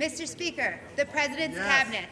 Mr. Speaker, the President's Yes. Cabinet.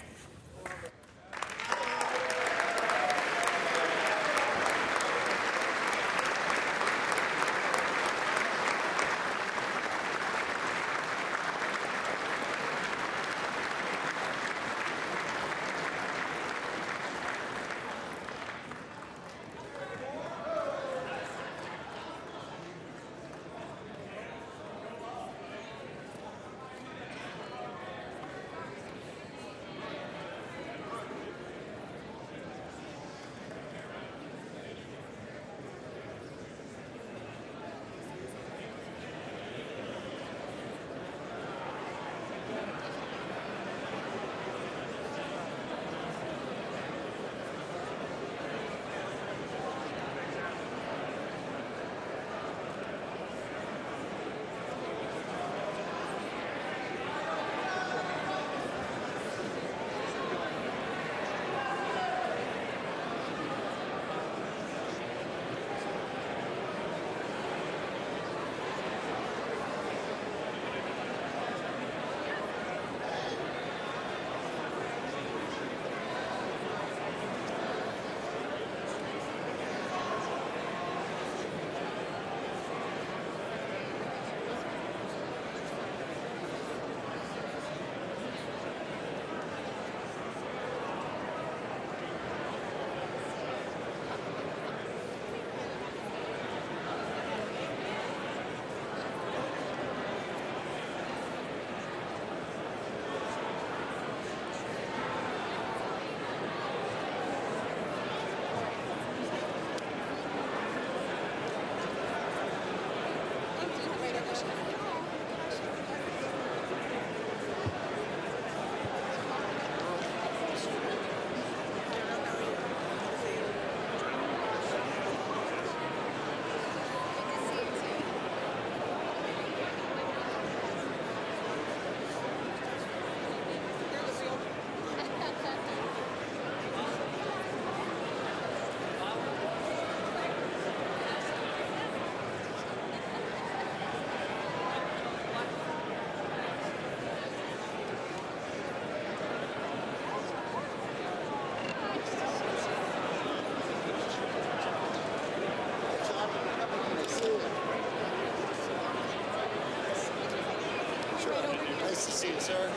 Nice to see you, sir.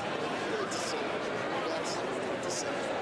Good to see you. Yes, good to see you.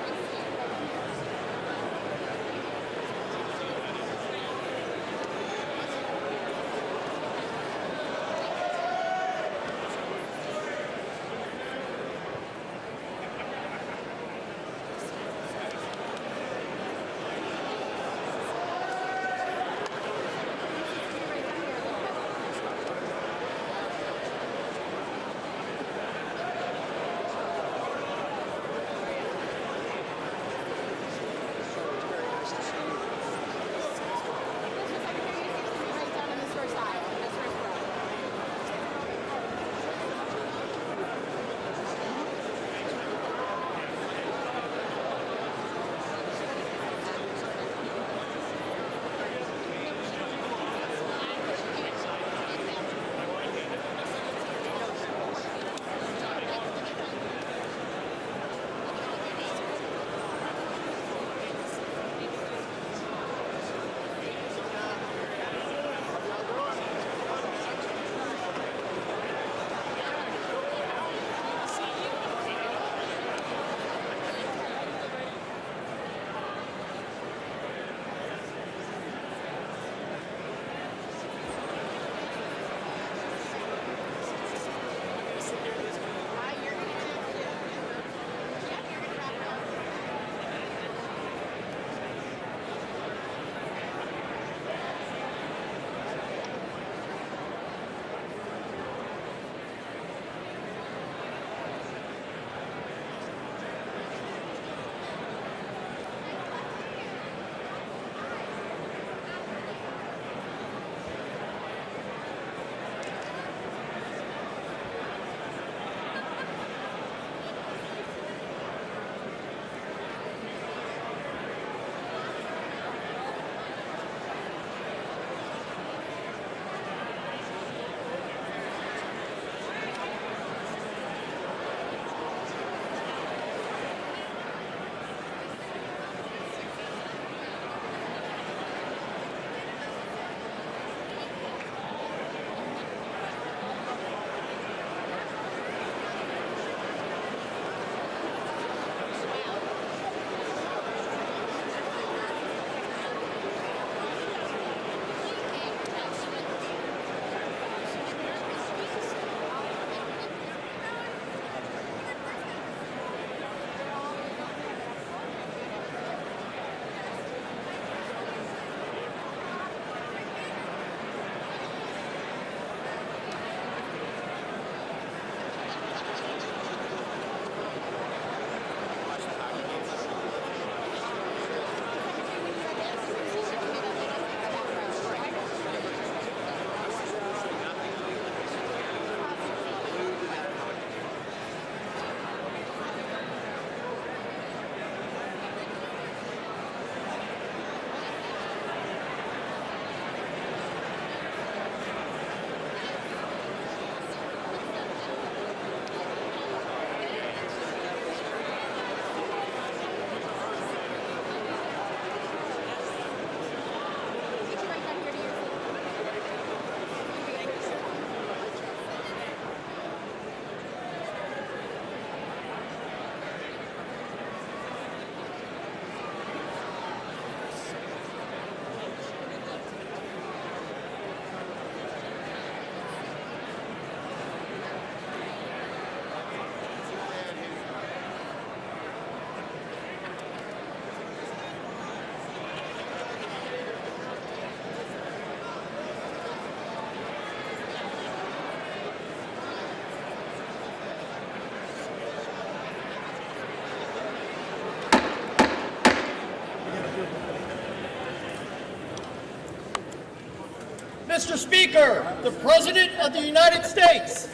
Mr. Speaker, the President of the United States.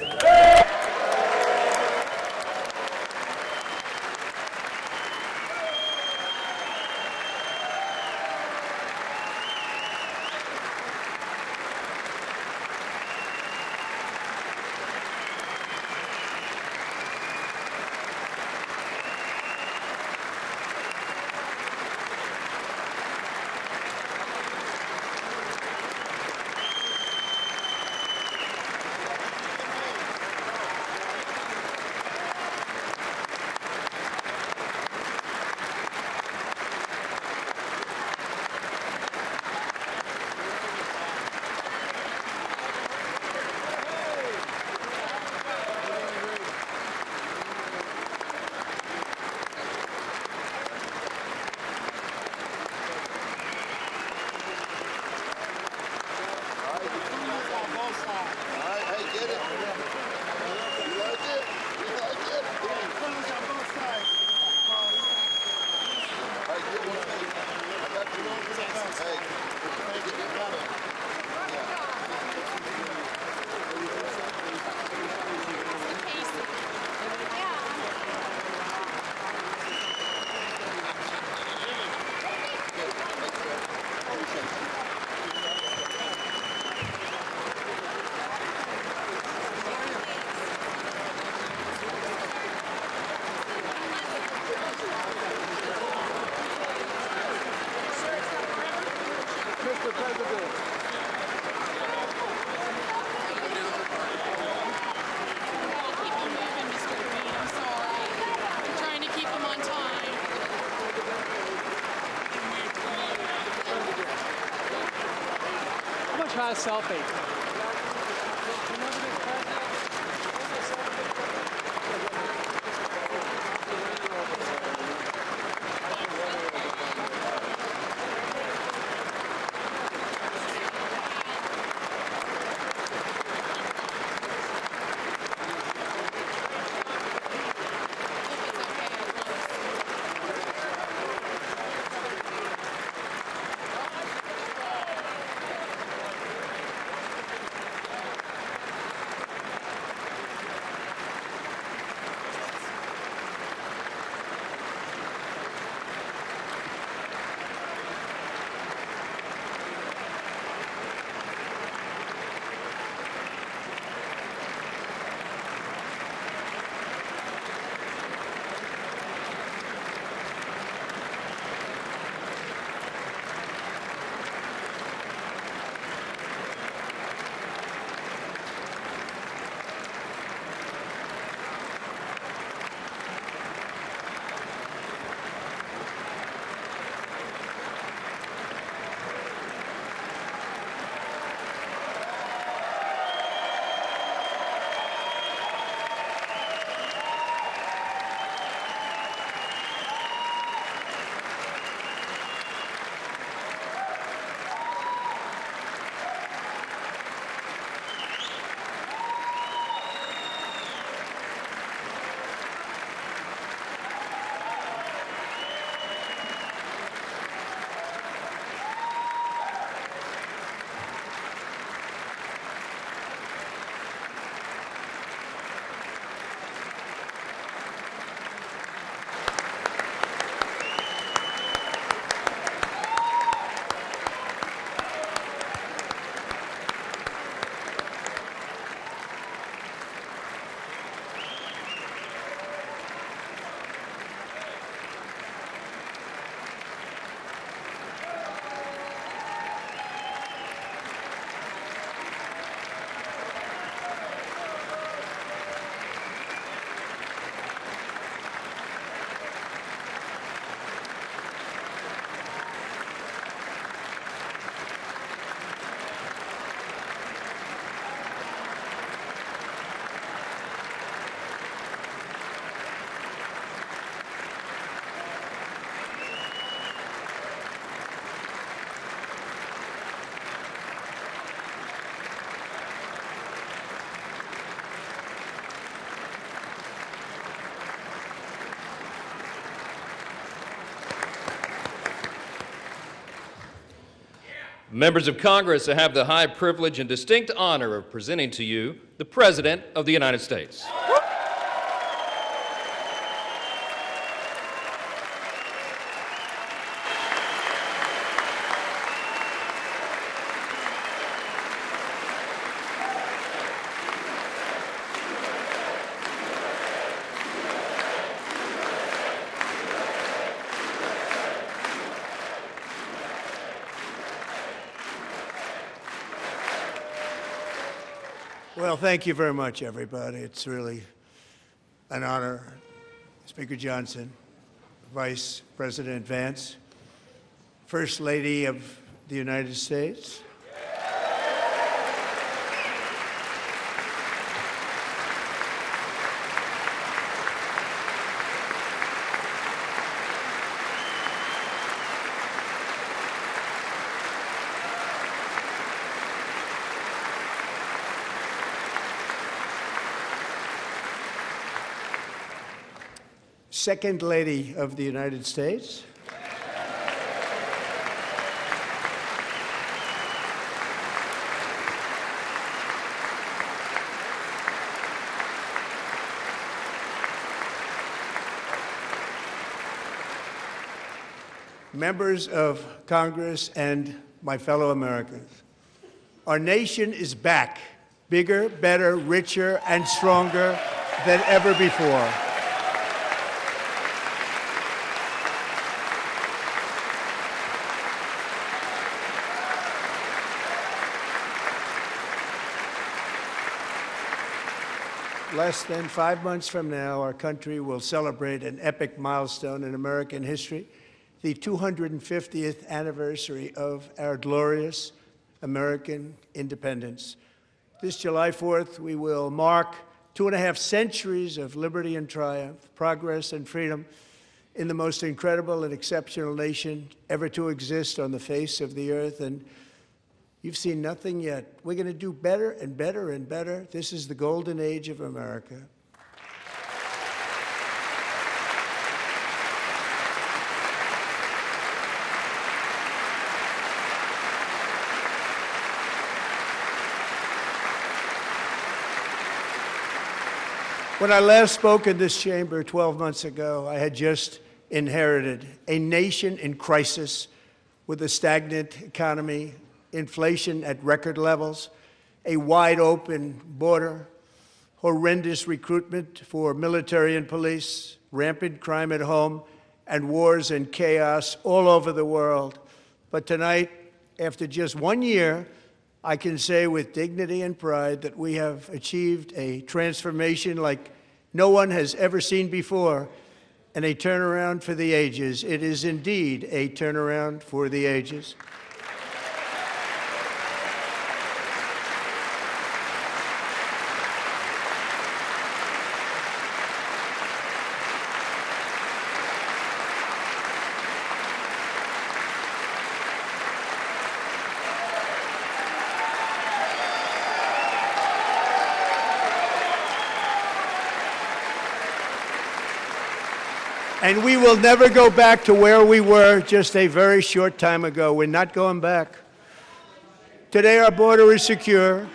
Try a selfie. Members of Congress, I have the high privilege and distinct honor of presenting to you the President of the United States. Well, thank you very much, everybody. It's really an honor. Speaker Johnson, Vice President Vance, First Lady of the United States. Second Lady of the United States. Members of Congress and my fellow Americans, our nation is back, bigger, better, richer, and stronger than ever before. Less than 5 months from now, our country will celebrate an epic milestone in American history, the 250th anniversary of our glorious American independence. This July 4th, we will mark 2.5 centuries of liberty and triumph, progress and freedom in the most incredible and exceptional nation ever to exist on the face of the earth. And you've seen nothing yet. We're going to do better and better and better. This is the golden age of America. When I last spoke in this chamber 12 months ago, I had just inherited a nation in crisis with a stagnant economy, inflation at record levels, a wide-open border, horrendous recruitment for military and police, rampant crime at home, and wars and chaos all over the world. But tonight, after just 1 year, I can say with dignity and pride that we have achieved a transformation like no one has ever seen before, and a turnaround for the ages. It is indeed a turnaround for the ages. And we will never go back to where we were just a very short time ago. We're not going back. Today, our border is secure.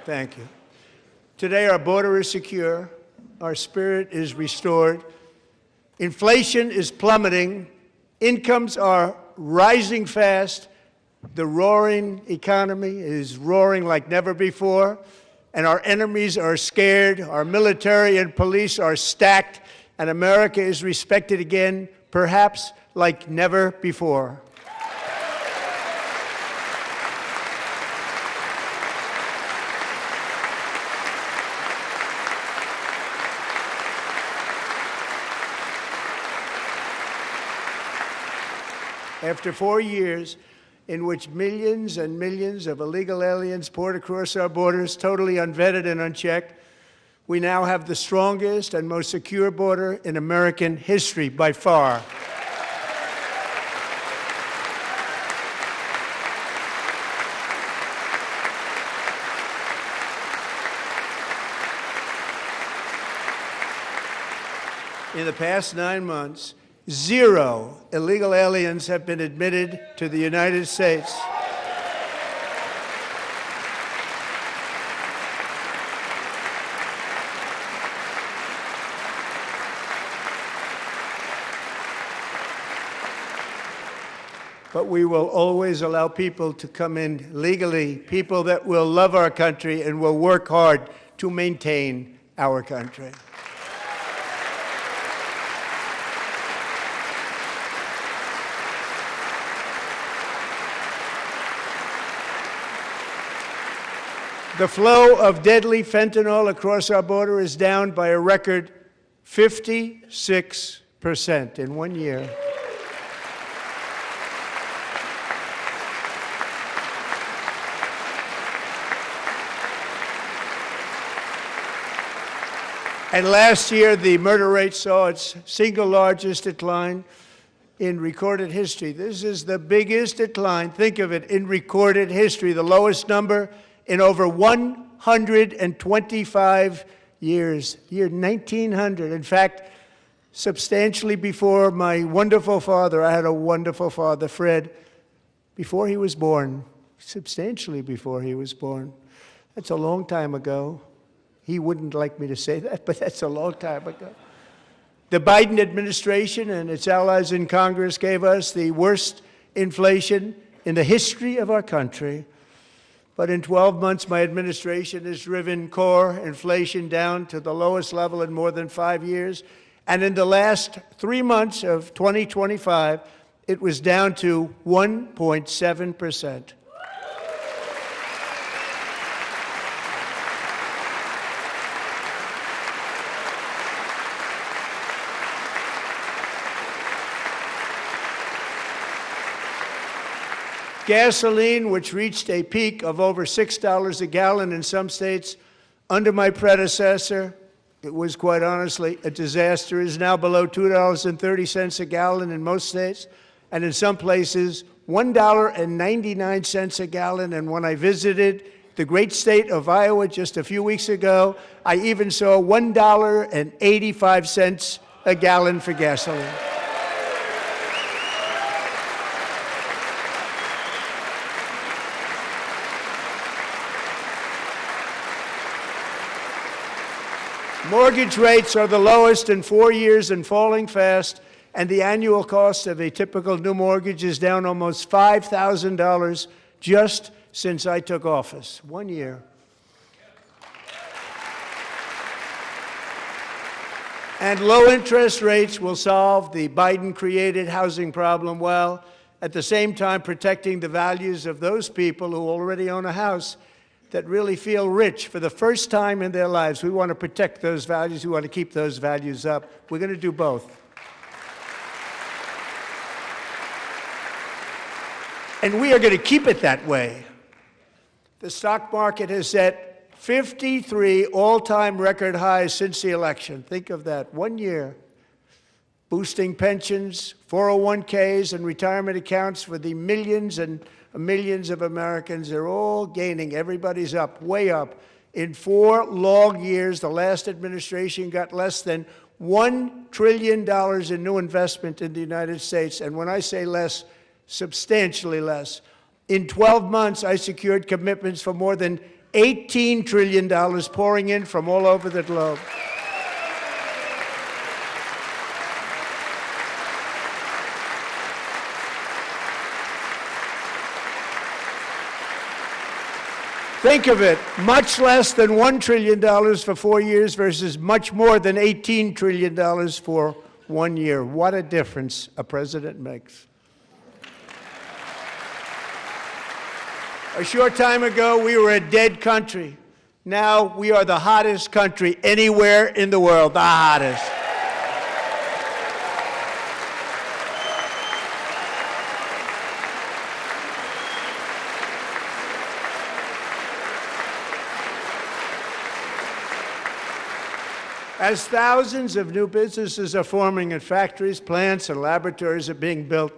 Thank you. Today, our border is secure. Our spirit is restored. Inflation is plummeting. Incomes are rising fast. The roaring economy is roaring like never before, and our enemies are scared, our military and police are stacked, and America is respected again, perhaps like never before. After 4 years in which millions and millions of illegal aliens poured across our borders, totally unvetted and unchecked, we now have the strongest and most secure border in American history by far. In the past 9 months, 0 illegal aliens have been admitted to the United States. But we will always allow people to come in legally, people that will love our country and will work hard to maintain our country. The flow of deadly fentanyl across our border is down by a record 56% in 1 year. And last year, the murder rate saw its single largest decline in recorded history. This is the biggest decline, think of it, in recorded history, the lowest number in over 125 years, year 1900. In fact, substantially before my wonderful father, I had a wonderful father, Fred, before he was born, substantially before he was born. That's a long time ago. He wouldn't like me to say that, but that's a long time ago. The Biden administration and its allies in Congress gave us the worst inflation in the history of our country. But in 12 months, my administration has driven core inflation down to the lowest level in more than 5 years. And in the last 3 months of 2025, it was down to 1.7%. Gasoline, which reached a peak of over $6 a gallon in some states under my predecessor, it was quite honestly a disaster, is now below $2.30 a gallon in most states, and in some places, $1.99 a gallon. And when I visited the great state of Iowa just a few weeks ago, I even saw $1.85 a gallon for gasoline. Mortgage rates are the lowest in 4 years and falling fast, and the annual cost of a typical new mortgage is down almost $5,000 just since I took office. 1 year. And low interest rates will solve the Biden-created housing problem while at the same time protecting the values of those people who already own a house that really feel rich for the first time in their lives. We want to protect those values. We want to keep those values up. We're going to do both. And we are going to keep it that way. The stock market has set 53 all-time record highs since the election. Think of that, 1 year. Boosting pensions, 401ks, and retirement accounts for the millions and millions of Americans. They're all gaining. Everybody's up, way up. In 4 long years, the last administration got less than $1 trillion in new investment in the United States. And when I say less, substantially less. In 12 months, I secured commitments for more than $18 trillion pouring in from all over the globe. Think of it, much less than $1 trillion for 4 years versus much more than $18 trillion for 1 year. What a difference a president makes. A short time ago, we were a dead country. Now we are the hottest country anywhere in the world, the hottest. As thousands of new businesses are forming and factories, plants, and laboratories are being built,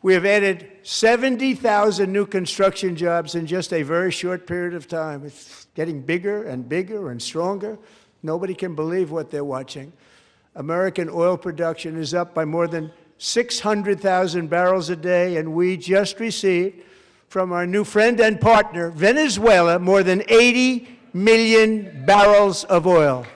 we have added 70,000 new construction jobs in just a very short period of time. It's getting bigger and bigger and stronger. Nobody can believe what they're watching. American oil production is up by more than 600,000 barrels a day, and we just received from our new friend and partner, Venezuela, more than 80 million barrels of oil.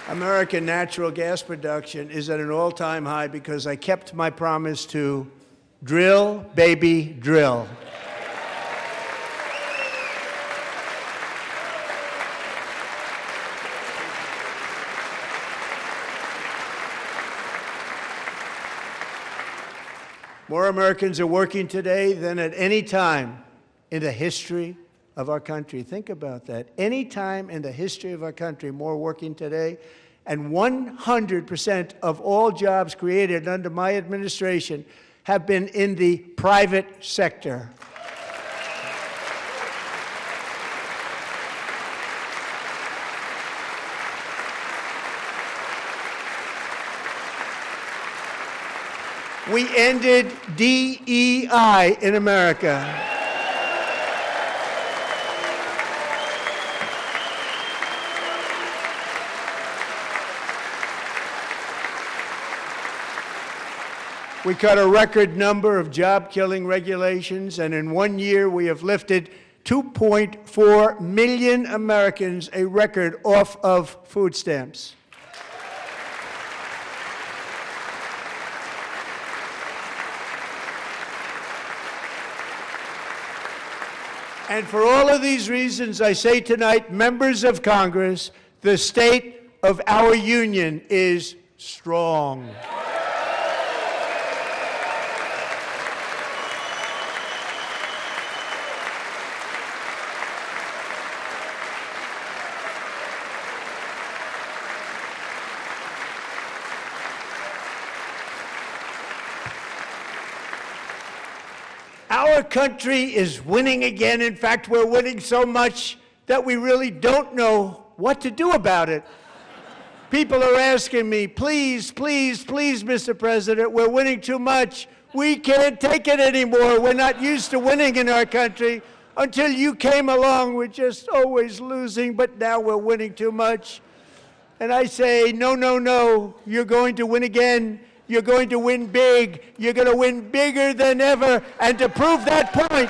American natural gas production is at an all-time high because I kept my promise to drill, baby, drill. More Americans are working today than at any time in the history of our country. Think about that. Any time in the history of our country, more working today. And 100% of all jobs created under my administration have been in the private sector. We ended DEI in America. We cut a record number of job-killing regulations, and in 1 year we have lifted 2.4 million Americans, a record, off of food stamps. And for all of these reasons, I say tonight, members of Congress, the state of our union is strong. Our country is winning again. In fact, we're winning so much that we really don't know what to do about it. People are asking me, please, please, please, Mr. President, we're winning too much. We can't take it anymore. We're not used to winning in our country. Until you came along, we're just always losing, but now we're winning too much. And I say, no, no, no, you're going to win again. You're going to win big. You're going to win bigger than ever. And to prove that point,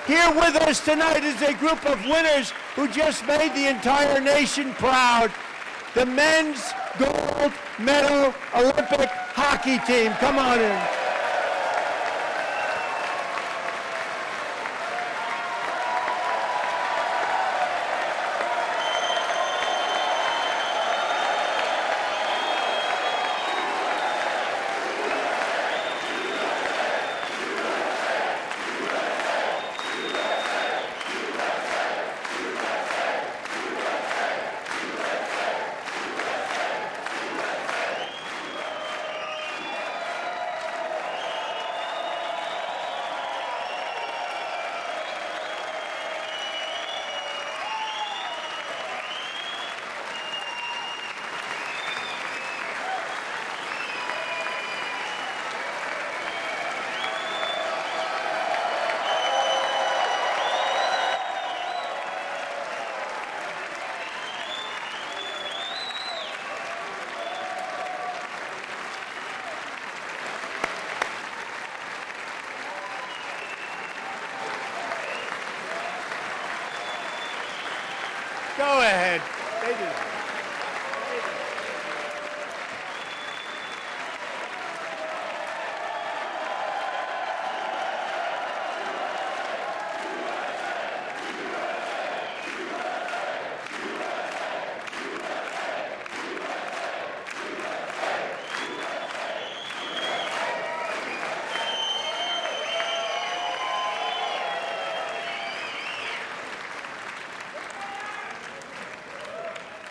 here with us tonight is a group of winners who just made the entire nation proud. The men's gold medal Olympic hockey team. Come on in. Go ahead. They do.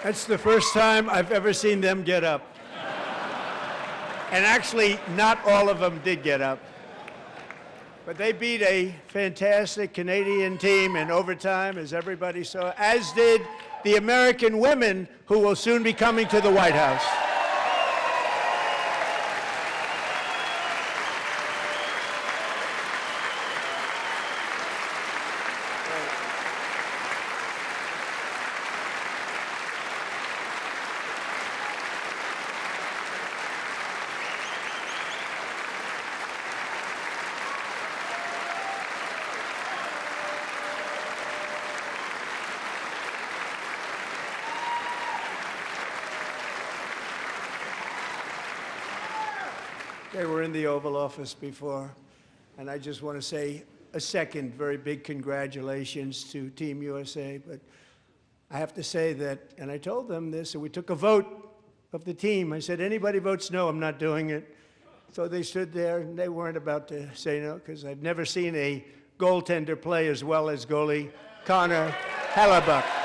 That's the first time I've ever seen them get up. And actually, not all of them did get up. But they beat a fantastic Canadian team in overtime, as everybody saw, as did the American women who will soon be coming to the White House. They were in the Oval Office before, and I just want to say a second very big congratulations to Team USA. But I have to say that, and I told them this, and we took a vote of the team. I said, anybody votes no, I'm not doing it. So they stood there, and they weren't about to say no, because I've never seen a goaltender play as well as goalie Connor Hellebuck.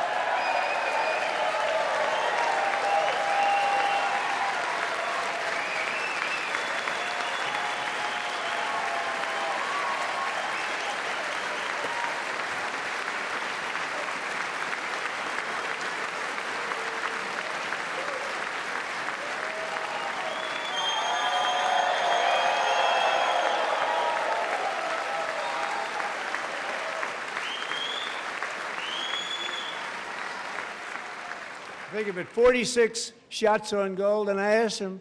Think of it, 46 shots on goal, and I asked him,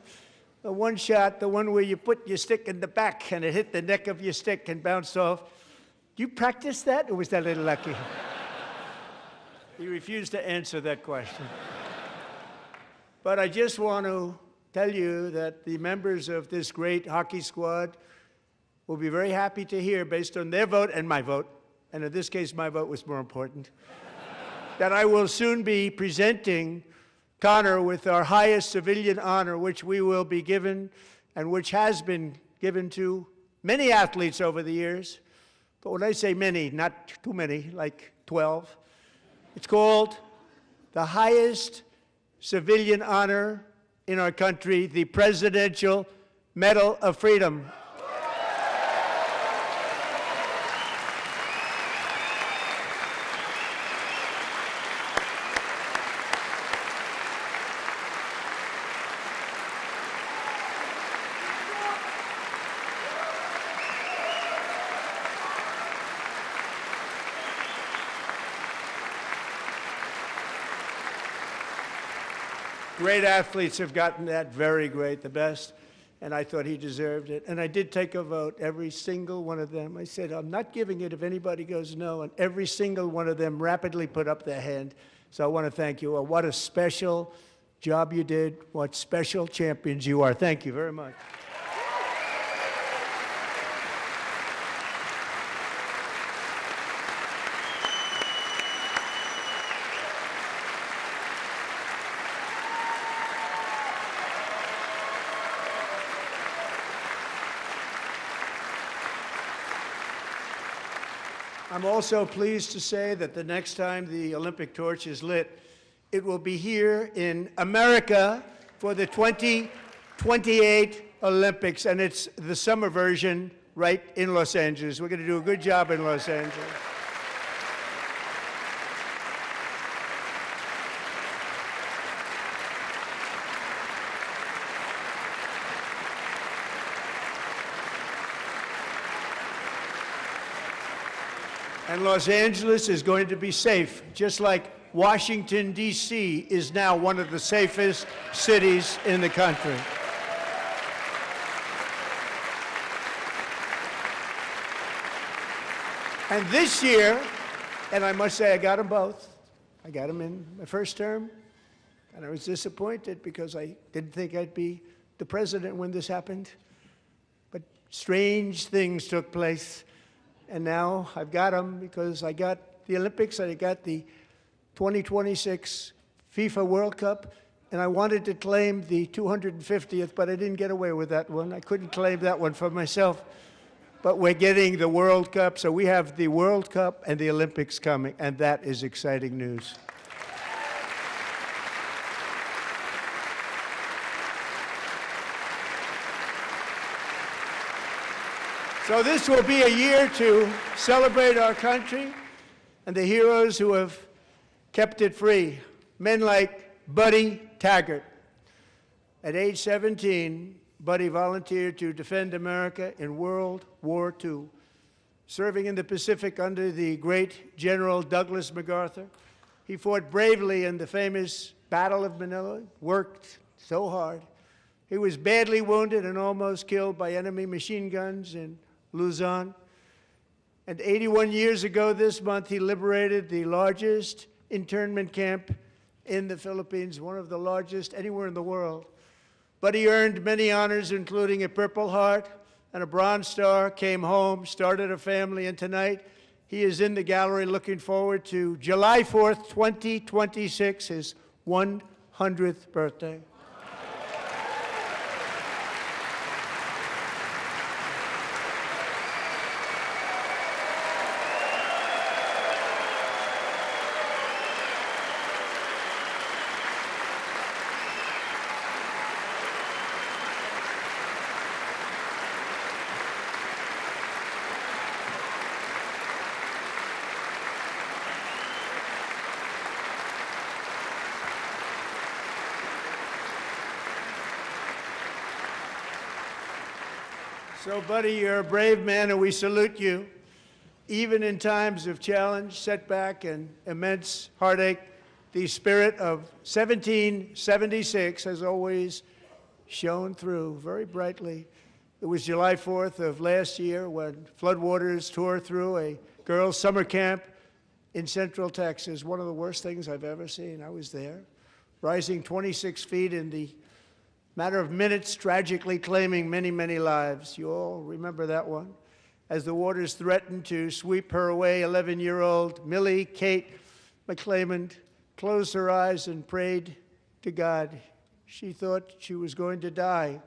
the one shot, the one where you put your stick in the back and it hit the neck of your stick and bounced off, do you practice that, or was that a little lucky? He refused to answer that question. But I just want to tell you that the members of this great hockey squad will be very happy to hear, based on their vote and my vote, and in this case my vote was more important, that I will soon be presenting Connor with our highest civilian honor, which we will be given and which has been given to many athletes over the years. But when I say many, not too many, like 12, it's called the highest civilian honor in our country, the Presidential Medal of Freedom. Great athletes have gotten that, very great, the best, and I thought he deserved it. And I did take a vote, every single one of them. I said, I'm not giving it if anybody goes no, and every single one of them rapidly put up their hand. So I want to thank you. What a special job you did. What special champions you are. Thank you very much. I'm also pleased to say that the next time the Olympic torch is lit, it will be here in America for the 2028 Olympics, and it's the summer version right in Los Angeles. We're going to do a good job in Los Angeles. And Los Angeles is going to be safe, just like Washington, D.C. is now one of the safest cities in the country. And this year, and I must say I got them both. I got them in my first term, and I was disappointed because I didn't think I'd be the president when this happened. But strange things took place. And now I've got them because I got the Olympics and I got the 2026 FIFA World Cup, and I wanted to claim the 250th, but I didn't get away with that one. I couldn't claim that one for myself. But we're getting the World Cup, so we have the World Cup and the Olympics coming, and that is exciting news. So this will be a year to celebrate our country and the heroes who have kept it free. Men like Buddy Taggart. At age 17, Buddy volunteered to defend America in World War II, serving in the Pacific under the great General Douglas MacArthur. He fought bravely in the famous Battle of Manila, worked so hard. He was badly wounded and almost killed by enemy machine guns in Luzon. And 81 years ago this month, he liberated the largest internment camp in the Philippines, one of the largest anywhere in the world. but he earned many honors, including a Purple Heart and a Bronze Star, came home, started a family, and tonight he is in the gallery looking forward to July 4th, 2026, his 100th birthday. So, buddy, you're a brave man, and we salute you. Even in times of challenge, setback, and immense heartache, the spirit of 1776 has always shone through very brightly. It was July 4th of last year when floodwaters tore through a girls' summer camp in Central Texas, one of the worst things I've ever seen. I was there, rising 26 feet in the matter of minutes, tragically claiming many, many lives. You all remember that one. As the waters threatened to sweep her away, 11-year-old Millie Kate McClelland closed her eyes and prayed to God. She thought she was going to die.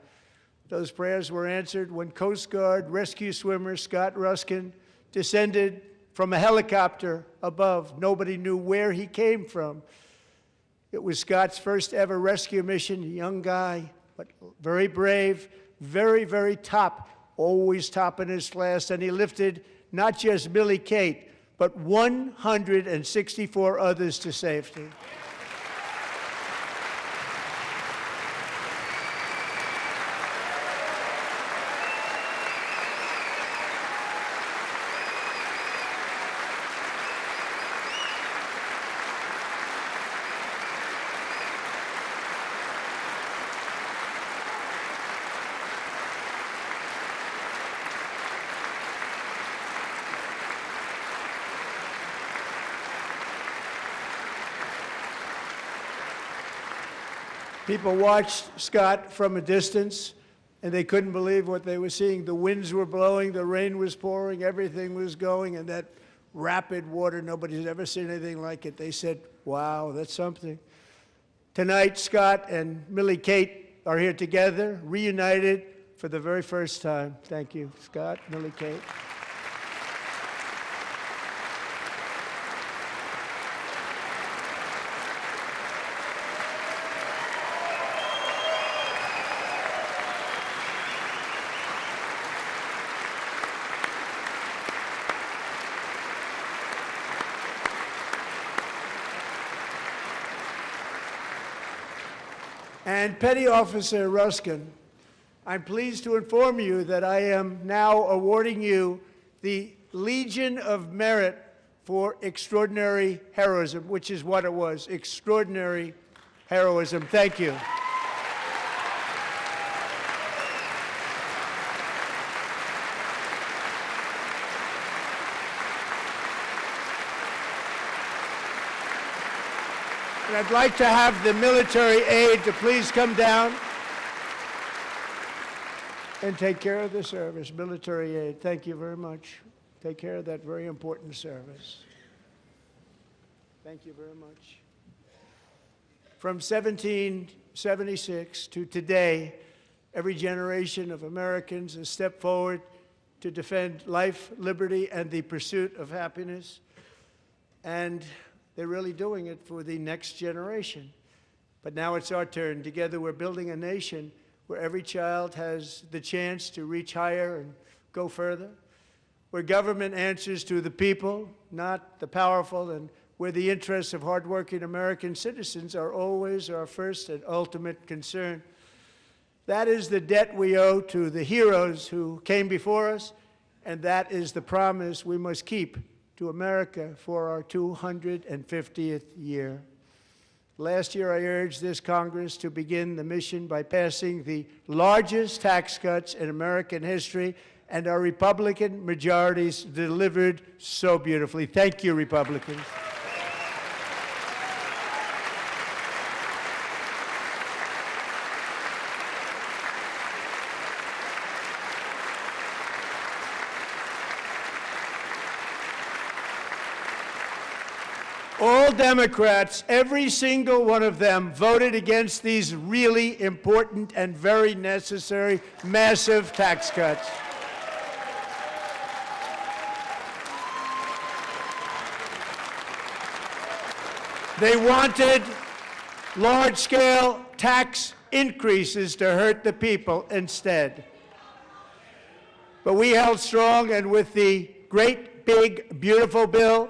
Those prayers were answered when Coast Guard rescue swimmer Scott Ruskin descended from a helicopter above. Nobody knew where he came from. It was Scott's first ever rescue mission, a young guy, but very brave, very, very top, always top in his class, and he lifted not just Millie Kate, but 164 others to safety. People watched Scott from a distance, and they couldn't believe what they were seeing. The winds were blowing, the rain was pouring, everything was going, and that rapid water, nobody's ever seen anything like it. They said, wow, that's something. Tonight, Scott and Millie Kate are here together, reunited for the very first time. Thank you, Scott, Millie Kate. And Petty Officer Ruskin, I'm pleased to inform you that I am now awarding you the Legion of Merit for extraordinary heroism, which is what it was, extraordinary heroism. Thank you. And I'd like to have the military aide to please come down and take care of the service. Military aide, thank you very much. Take care of that very important service. Thank you very much. From 1776 to today, every generation of Americans has stepped forward to defend life, liberty, and the pursuit of happiness. And they're really doing it for the next generation. But now it's our turn. Together we're building a nation where every child has the chance to reach higher and go further, where government answers to the people, not the powerful, and where the interests of hardworking American citizens are always our first and ultimate concern. That is the debt we owe to the heroes who came before us, and that is the promise we must keep to America for our 250th year. Last year, I urged this Congress to begin the mission by passing the largest tax cuts in American history, and our Republican majorities delivered so beautifully. Thank you, Republicans. All Democrats, every single one of them, voted against these really important and very necessary massive tax cuts. They wanted large-scale tax increases to hurt the people instead. But we held strong, and with the great, big, beautiful bill,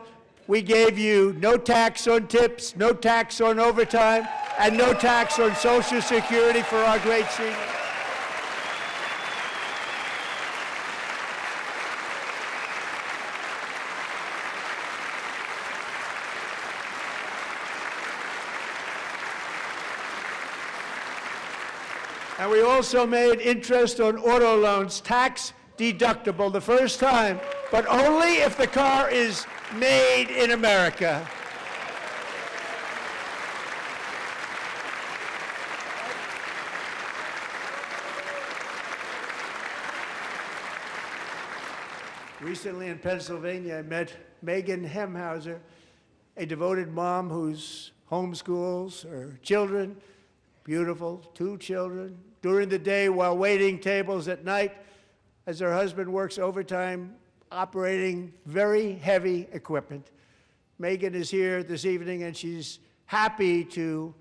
we gave you no tax on tips, no tax on overtime, and no tax on Social Security for our great seniors. And we also made interest on auto loans tax deductible the first time, but only if the car is made in America. Recently in Pennsylvania, I met Megan Hemhauser, a devoted mom who's homeschools her children, beautiful, 2 children, during the day while waiting tables at night as her husband works overtime operating very heavy equipment. Megan is here this evening, and she's happy to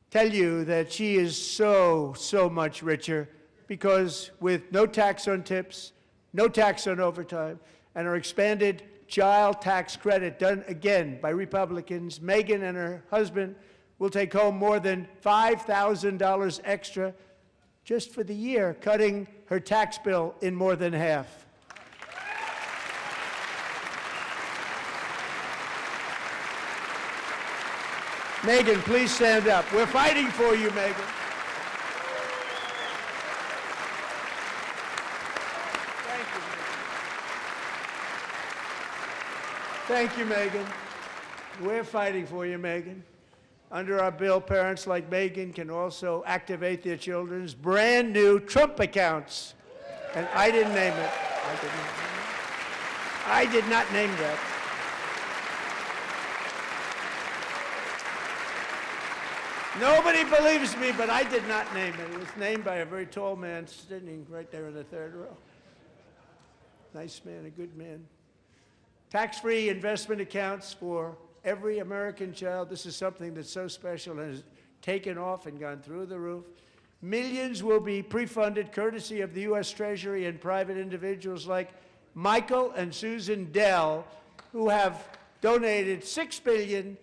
tell you that she is so much richer because with no tax on tips, no tax on overtime, and her expanded child tax credit done again by Republicans, Megan and her husband will take home more than $5,000 extra just for the year, cutting her tax bill in more than half. Megan, please stand up. We're fighting for you, Megan. Thank you, Megan. We're fighting for you, Megan. Under our bill, parents like Megan can also activate their children's brand new Trump accounts. And I didn't name it. I did not name that. Nobody believes me, but I did not name it. It was named by a very tall man sitting right there in the third row. Nice man, a good man. Tax-free investment accounts for every American child. This is something that's so special and has taken off and gone through the roof. Millions will be pre-funded courtesy of the U.S. Treasury and private individuals like Michael and Susan Dell, who have donated $6.25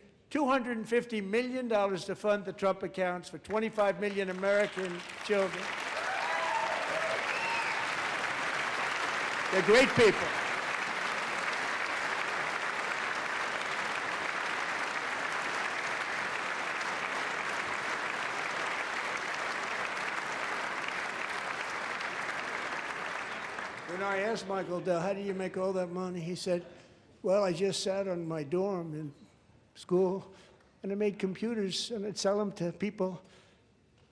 billion to fund the Trump accounts for 25 million American children. They're great people. When I asked Michael Dell, how do you make all that money? He said, well, I just sat on my dorm in school, and I made computers, and I'd sell them to people.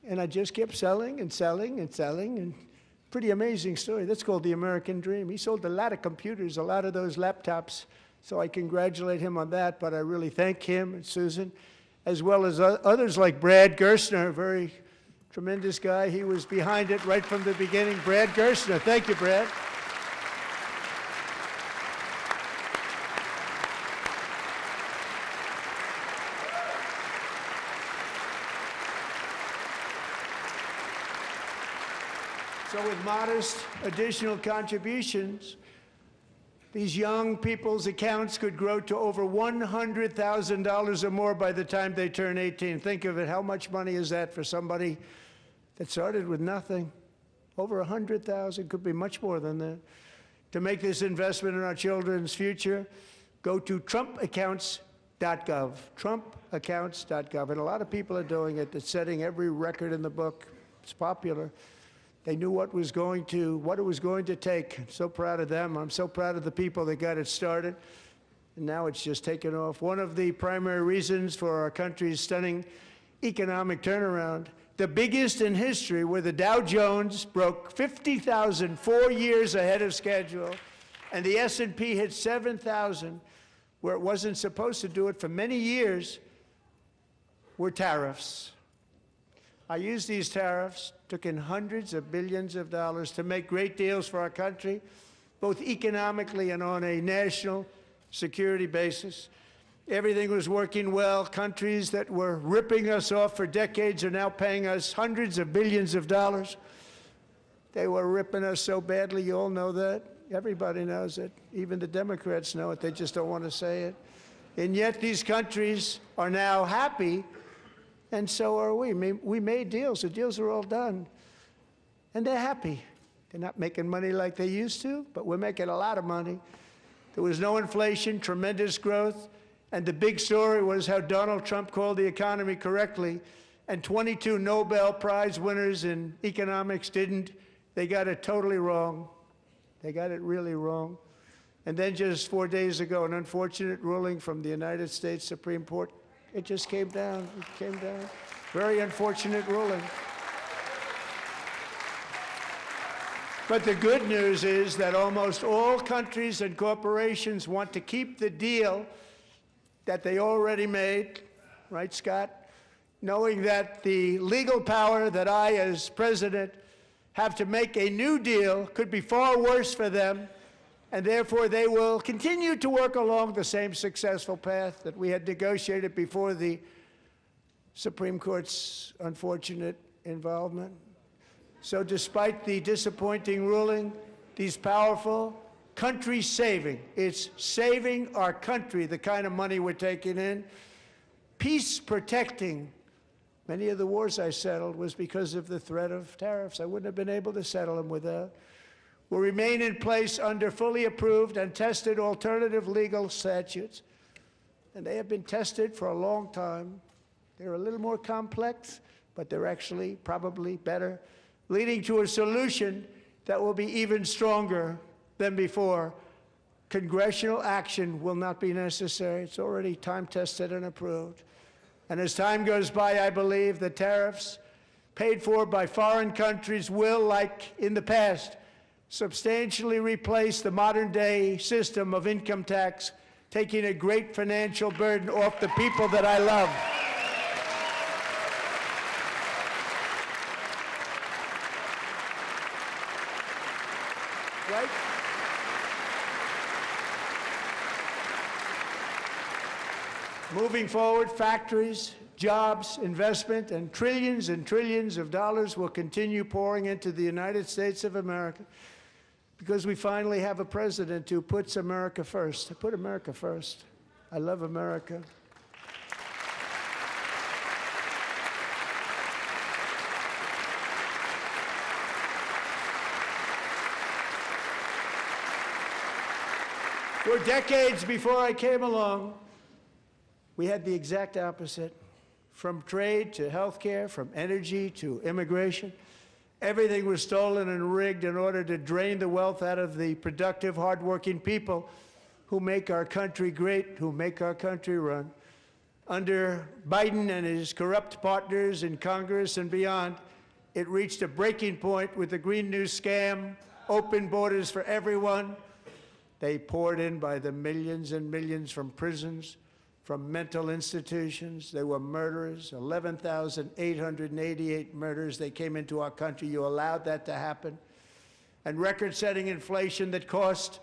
And I just kept selling and selling and selling, and pretty amazing story. That's called the American dream. He sold a lot of computers, a lot of those laptops, so I congratulate him on that, but I really thank him and Susan, as well as others like Brad Gerstner, a very tremendous guy. He was behind it right from the beginning. Brad Gerstner. Thank you, Brad. So with modest additional contributions, these young people's accounts could grow to over $100,000 or more by the time they turn 18. Think of it, how much money is that for somebody that started with nothing? Over 100,000, could be much more than that. To make this investment in our children's future, go to trumpaccounts.gov, trumpaccounts.gov. And a lot of people are doing it. It's setting every record in the book. It's popular. They knew what it was going to take. I'm so proud of them. I'm so proud of the people that got it started. And now it's just taken off. One of the primary reasons for our country's stunning economic turnaround, the biggest in history, where the Dow Jones broke 50,000 4 years ahead of schedule, and the S&P hit 7,000, where it wasn't supposed to do it for many years, were tariffs. I used these tariffs, took in hundreds of billions of dollars to make great deals for our country, both economically and on a national security basis. Everything was working well. Countries that were ripping us off for decades are now paying us hundreds of billions of dollars. They were ripping us so badly, you all know that. Everybody knows it. Even the Democrats know it. They just don't want to say it. And yet these countries are now happy, and so are we. We made deals. The deals are all done. And they're happy. They're not making money like they used to, but we're making a lot of money. There was no inflation, tremendous growth, and the big story was how Donald Trump called the economy correctly, and 22 Nobel Prize winners in economics didn't. They got it totally wrong. They got it really wrong. And then just 4 days ago, an unfortunate ruling from the United States Supreme Court, it just came down. It came down. Very unfortunate ruling. But the good news is that almost all countries and corporations want to keep the deal that they already made, right, Scott? Knowing that the legal power that I, as president, have to make a new deal could be far worse for them, and therefore they will continue to work along the same successful path that we had negotiated before the Supreme Court's unfortunate involvement. So despite the disappointing ruling, these powerful, country-saving, it's saving our country, the kind of money we're taking in, peace-protecting. Many of the wars I settled was because of the threat of tariffs. I wouldn't have been able to settle them without. Will remain in place under fully approved and tested alternative legal statutes. And they have been tested for a long time. They're a little more complex, but they're actually probably better, leading to a solution that will be even stronger than before. Congressional action will not be necessary. It's already time-tested and approved. And as time goes by, I believe the tariffs paid for by foreign countries will, like in the past, substantially replace the modern-day system of income tax, taking a great financial burden off the people that I love. Right? Moving forward, factories, jobs, investment, and trillions of dollars will continue pouring into the United States of America because we finally have a president who puts America first. I put America first. I love America. For decades before I came along, we had the exact opposite. From trade to healthcare, from energy to immigration, everything was stolen and rigged in order to drain the wealth out of the productive, hardworking people who make our country great, who make our country run. Under Biden and his corrupt partners in Congress and beyond, it reached a breaking point with the Green New scam, open borders for everyone. They poured in by the millions and millions from prisons, from mental institutions. They were murderers, 11,888 murders. They came into our country. You allowed that to happen. And record-setting inflation that cost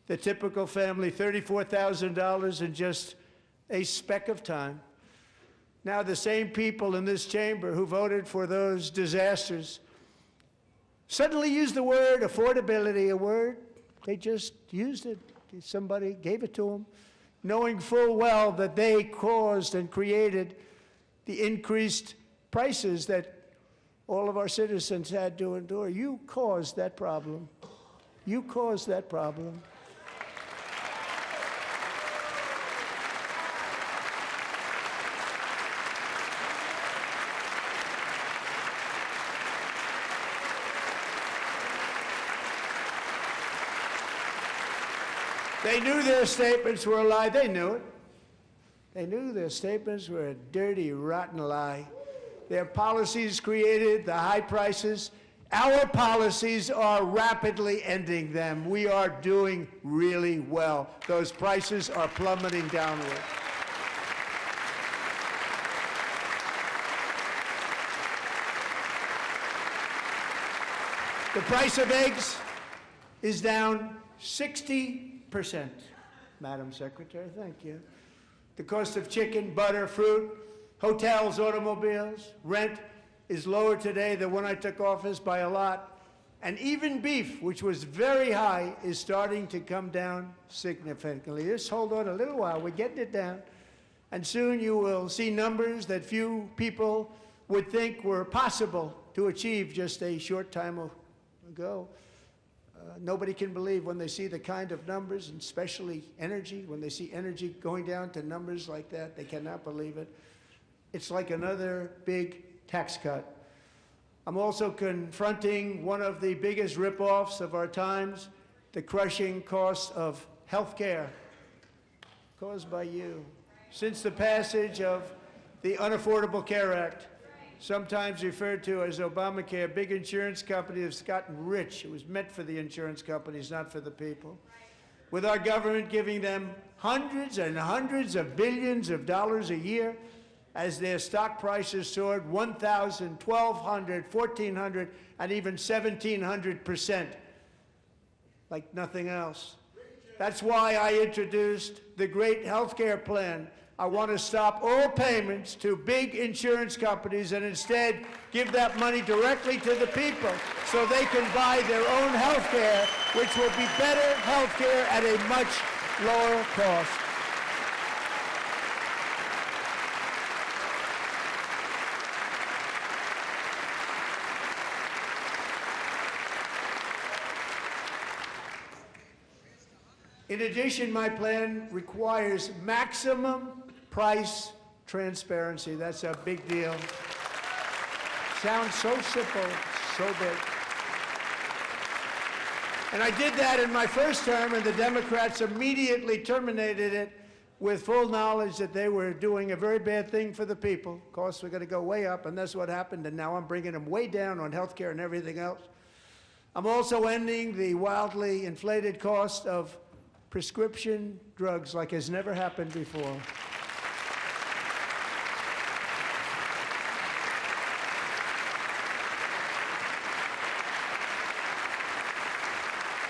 the typical family $34,000 in just a speck of time. Now the same people in this chamber who voted for those disasters suddenly used the word affordability, a word. They just used it. Somebody gave it to them, knowing full well that they caused and created the increased prices that all of our citizens had to endure. You caused that problem. You caused that problem. They knew their statements were a lie. They knew it. They knew their statements were a dirty, rotten lie. Their policies created the high prices Our policies are rapidly ending them. We are doing really well. Those prices are plummeting downward. The price of eggs is down 60%. Madam Secretary, thank you. The cost of chicken, butter, fruit, hotels, automobiles, rent is lower today than when I took office by a lot. And even beef, which was very high, is starting to come down significantly. Just hold on a little while. We're getting it down. And soon you will see numbers that few people would think were possible to achieve just a short time ago. Nobody can believe when they see the kind of numbers, and especially energy, when they see energy going down to numbers like that, they cannot believe it. It's like another big tax cut. I'm also confronting one of the biggest ripoffs of our times, the crushing cost of health care caused by you. Since the passage of the Unaffordable Care Act, sometimes referred to as Obamacare, big insurance companies have gotten rich. It was meant for the insurance companies, not for the people. With our government giving them hundreds and hundreds of billions of dollars a year as their stock prices soared 1,000, 1,200, 1,400, and even 1,700%, like nothing else. That's why I introduced the great health care plan. I want to stop all payments to big insurance companies and instead give that money directly to the people so they can buy their own health care, which will be better health care at a much lower cost. In addition, my plan requires maximum price transparency. That's a big deal. Sounds so simple, so big. And I did that in my first term, and the Democrats immediately terminated it with full knowledge that they were doing a very bad thing for the people. Costs were going to go way up, and that's what happened, and now I'm bringing them way down on health care and everything else. I'm also ending the wildly inflated cost of prescription drugs like has never happened before.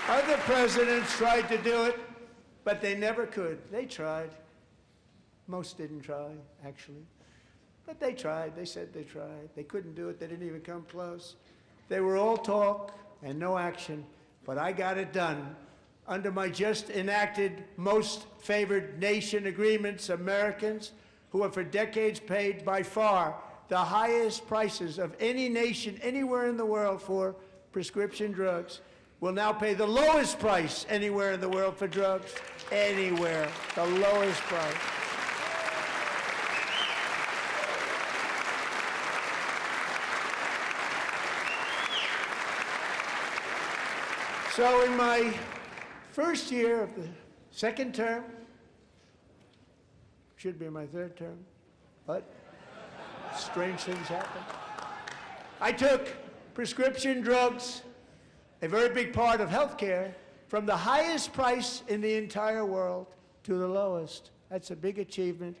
Other presidents tried to do it, but they never could. They tried. Most didn't try, actually. But they tried. They said they tried. They couldn't do it. They didn't even come close. They were all talk and no action, but I got it done. Under my just enacted most favored nation agreements, Americans who have for decades paid by far the highest prices of any nation anywhere in the world for prescription drugs will now pay the lowest price anywhere in the world for drugs. Anywhere, the lowest price. So in my first year of the second term, should be my third term, but strange things happen. I took prescription drugs, a very big part of health care, from the highest price in the entire world to the lowest. That's a big achievement.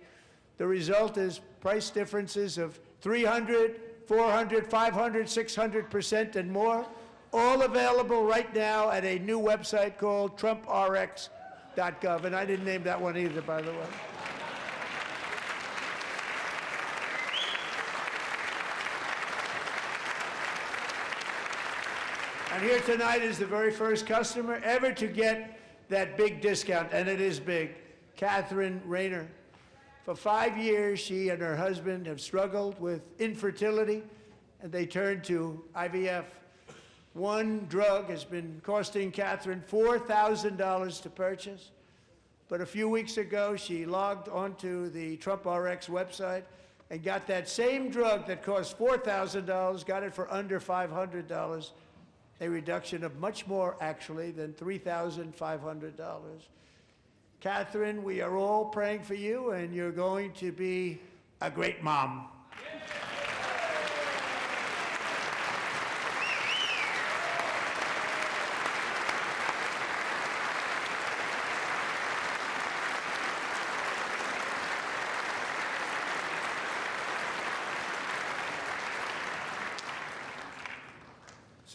The result is price differences of 300, 400, 500, 600% and more, all available right now at a new website called TrumpRx.gov. And I didn't name that one either, by the way. And here tonight is the very first customer ever to get that big discount, and it is big, Catherine Rayner. For 5 years, she and her husband have struggled with infertility, and they turned to IVF. One drug has been costing Catherine $4,000 to purchase, but a few weeks ago, she logged onto the TrumpRx website and got that same drug that cost $4,000, got it for under $500. A reduction of much more, actually, than $3,500. Catherine, we are all praying for you, and you're going to be a great mom.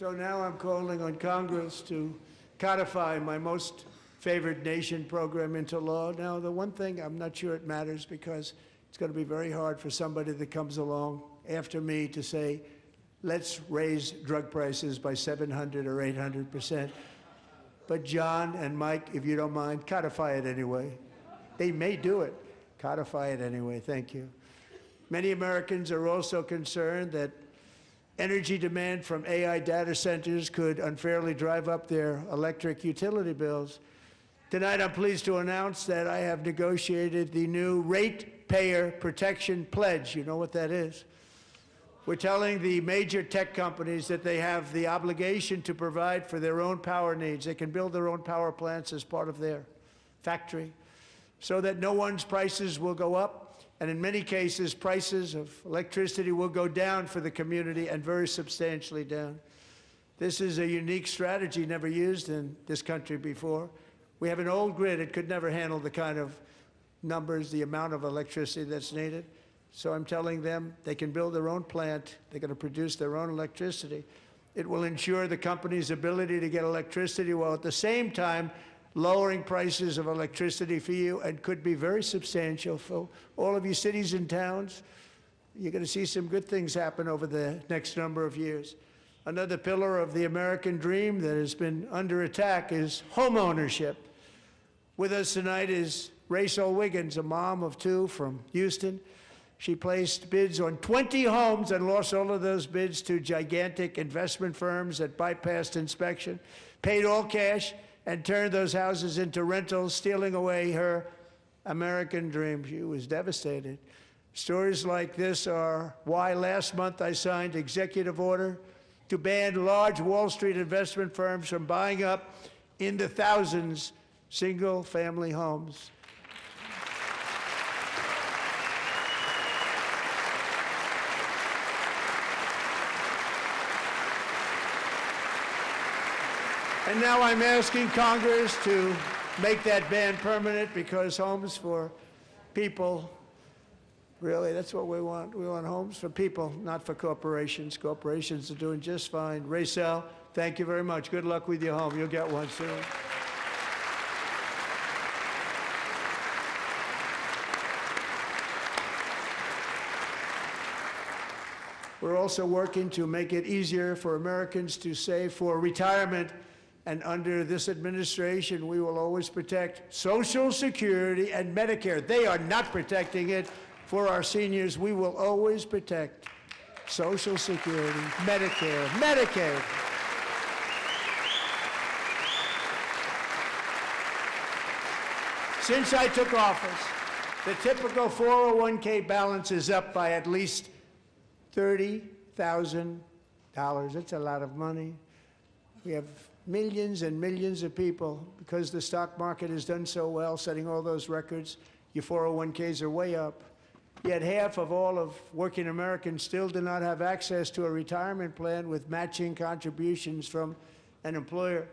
So now I'm calling on Congress to codify my most favored nation program into law. Now, the one thing, I'm not sure it matters because it's going to be very hard for somebody that comes along after me to say, let's raise drug prices by 700 or 800%. But John and Mike, if you don't mind, codify it anyway. They may do it. Codify it anyway. Thank you. Many Americans are also concerned that energy demand from AI data centers could unfairly drive up their electric utility bills. Tonight, I'm pleased to announce that I have negotiated the new Ratepayer Protection Pledge. You know what that is? We're telling the major tech companies that they have the obligation to provide for their own power needs. They can build their own power plants as part of their factory so that no one's prices will go up. And in many cases, prices of electricity will go down for the community and very substantially down. This is a unique strategy never used in this country before. We have an old grid. It could never handle the kind of numbers, the amount of electricity that's needed. So I'm telling them they can build their own plant. They're going to produce their own electricity. It will ensure the company's ability to get electricity while at the same time lowering prices of electricity for you, and could be very substantial for all of you cities and towns. You're going to see some good things happen over the next number of years. Another pillar of the American dream that has been under attack is home ownership. With us tonight is Rachel Wiggins, a mom of two from Houston. She placed bids on 20 homes and lost all of those bids to gigantic investment firms that bypassed inspection, paid all cash, and turned those houses into rentals, stealing away her American dream. She was devastated. Stories like this are why last month I signed executive order to ban large Wall Street investment firms from buying up in the thousands single-family homes. And now I'm asking Congress to make that ban permanent, because homes for people, really, that's what we want. We want homes for people, not for corporations. Corporations are doing just fine. Rachel, thank you very much. Good luck with your home. You'll get one soon. We're also working to make it easier for Americans to save for retirement. And under this administration, we will always protect Social Security and Medicare. They are not protecting it for our seniors. We will always protect Social Security, Medicare, Medicaid. Since I took office, the typical 401k balance is up by at least $30,000. That's a lot of money. We have millions and millions of people, because the stock market has done so well, setting all those records. Your 401ks are way up. Yet half of all of working Americans still do not have access to a retirement plan with matching contributions from an employer.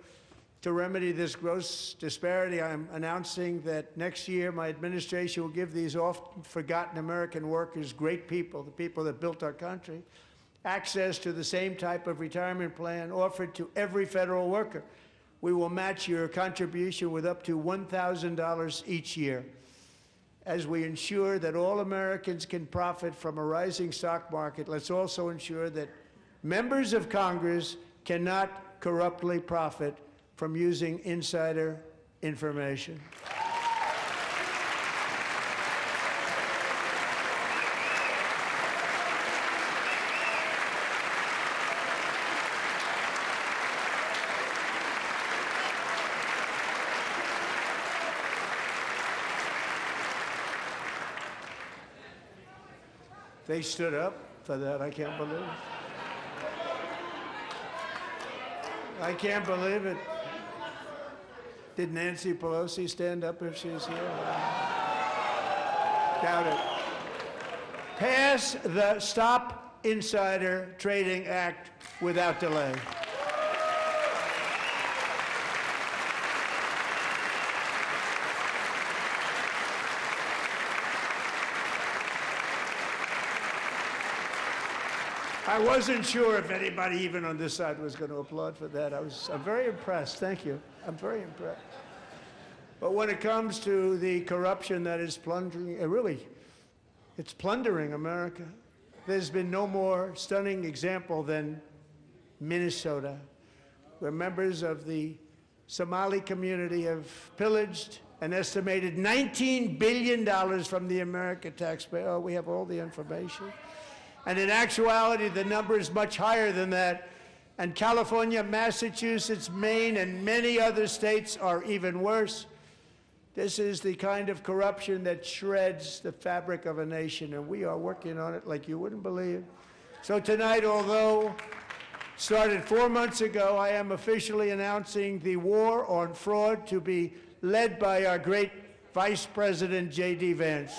To remedy this gross disparity, I'm announcing that next year my administration will give these often forgotten American workers, great people, the people that built our country, access to the same type of retirement plan offered to every federal worker. We will match your contribution with up to $1,000 each year. As we ensure that all Americans can profit from a rising stock market, let's also ensure that members of Congress cannot corruptly profit from using insider information. They stood up for that. I can't believe it. I can't believe it. Did Nancy Pelosi stand up if she's here? Doubt it. Pass the Stop Insider Trading Act without delay. I wasn't sure if anybody even on this side was going to applaud for that. I'm very impressed. Thank you. I'm very impressed. But when it comes to the corruption that is plundering, it's plundering America. There's been no more stunning example than Minnesota, where members of the Somali community have pillaged an estimated $19 billion from the American taxpayer. Oh, we have all the information. And in actuality, the number is much higher than that. And California, Massachusetts, Maine, and many other states are even worse. This is the kind of corruption that shreds the fabric of a nation, and we are working on it like you wouldn't believe. So tonight, although started 4 months ago, I am officially announcing the war on fraud to be led by our great Vice President J.D. Vance.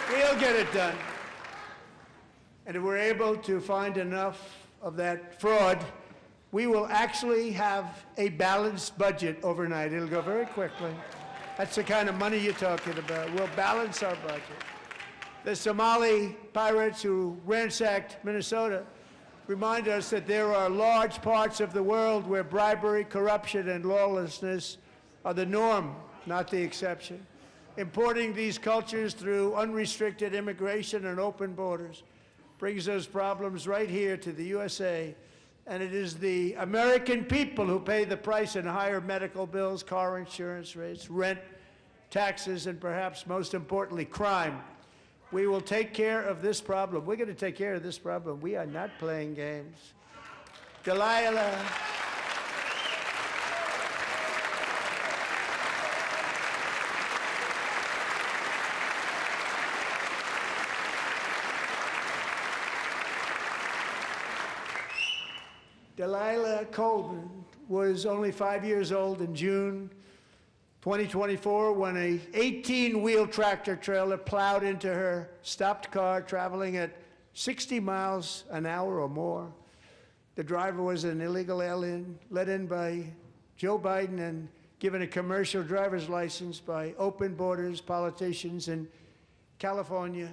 We'll get it done. And if we're able to find enough of that fraud, we will actually have a balanced budget overnight. It'll go very quickly. That's the kind of money you're talking about. We'll balance our budget. The Somali pirates who ransacked Minnesota remind us that there are large parts of the world where bribery, corruption, and lawlessness are the norm, not the exception. Importing these cultures through unrestricted immigration and open borders brings those problems right here to the USA. And it is the American people who pay the price in higher medical bills, car insurance rates, rent, taxes, and perhaps most importantly, crime. We will take care of this problem. We're going to take care of this problem. We are not playing games. Delilah. Delilah Coleman was only 5 years old in June 2024 when a 18-wheel tractor trailer plowed into her stopped car traveling at 60 miles an hour or more. The driver was an illegal alien let in by Joe Biden and given a commercial driver's license by open borders politicians in California.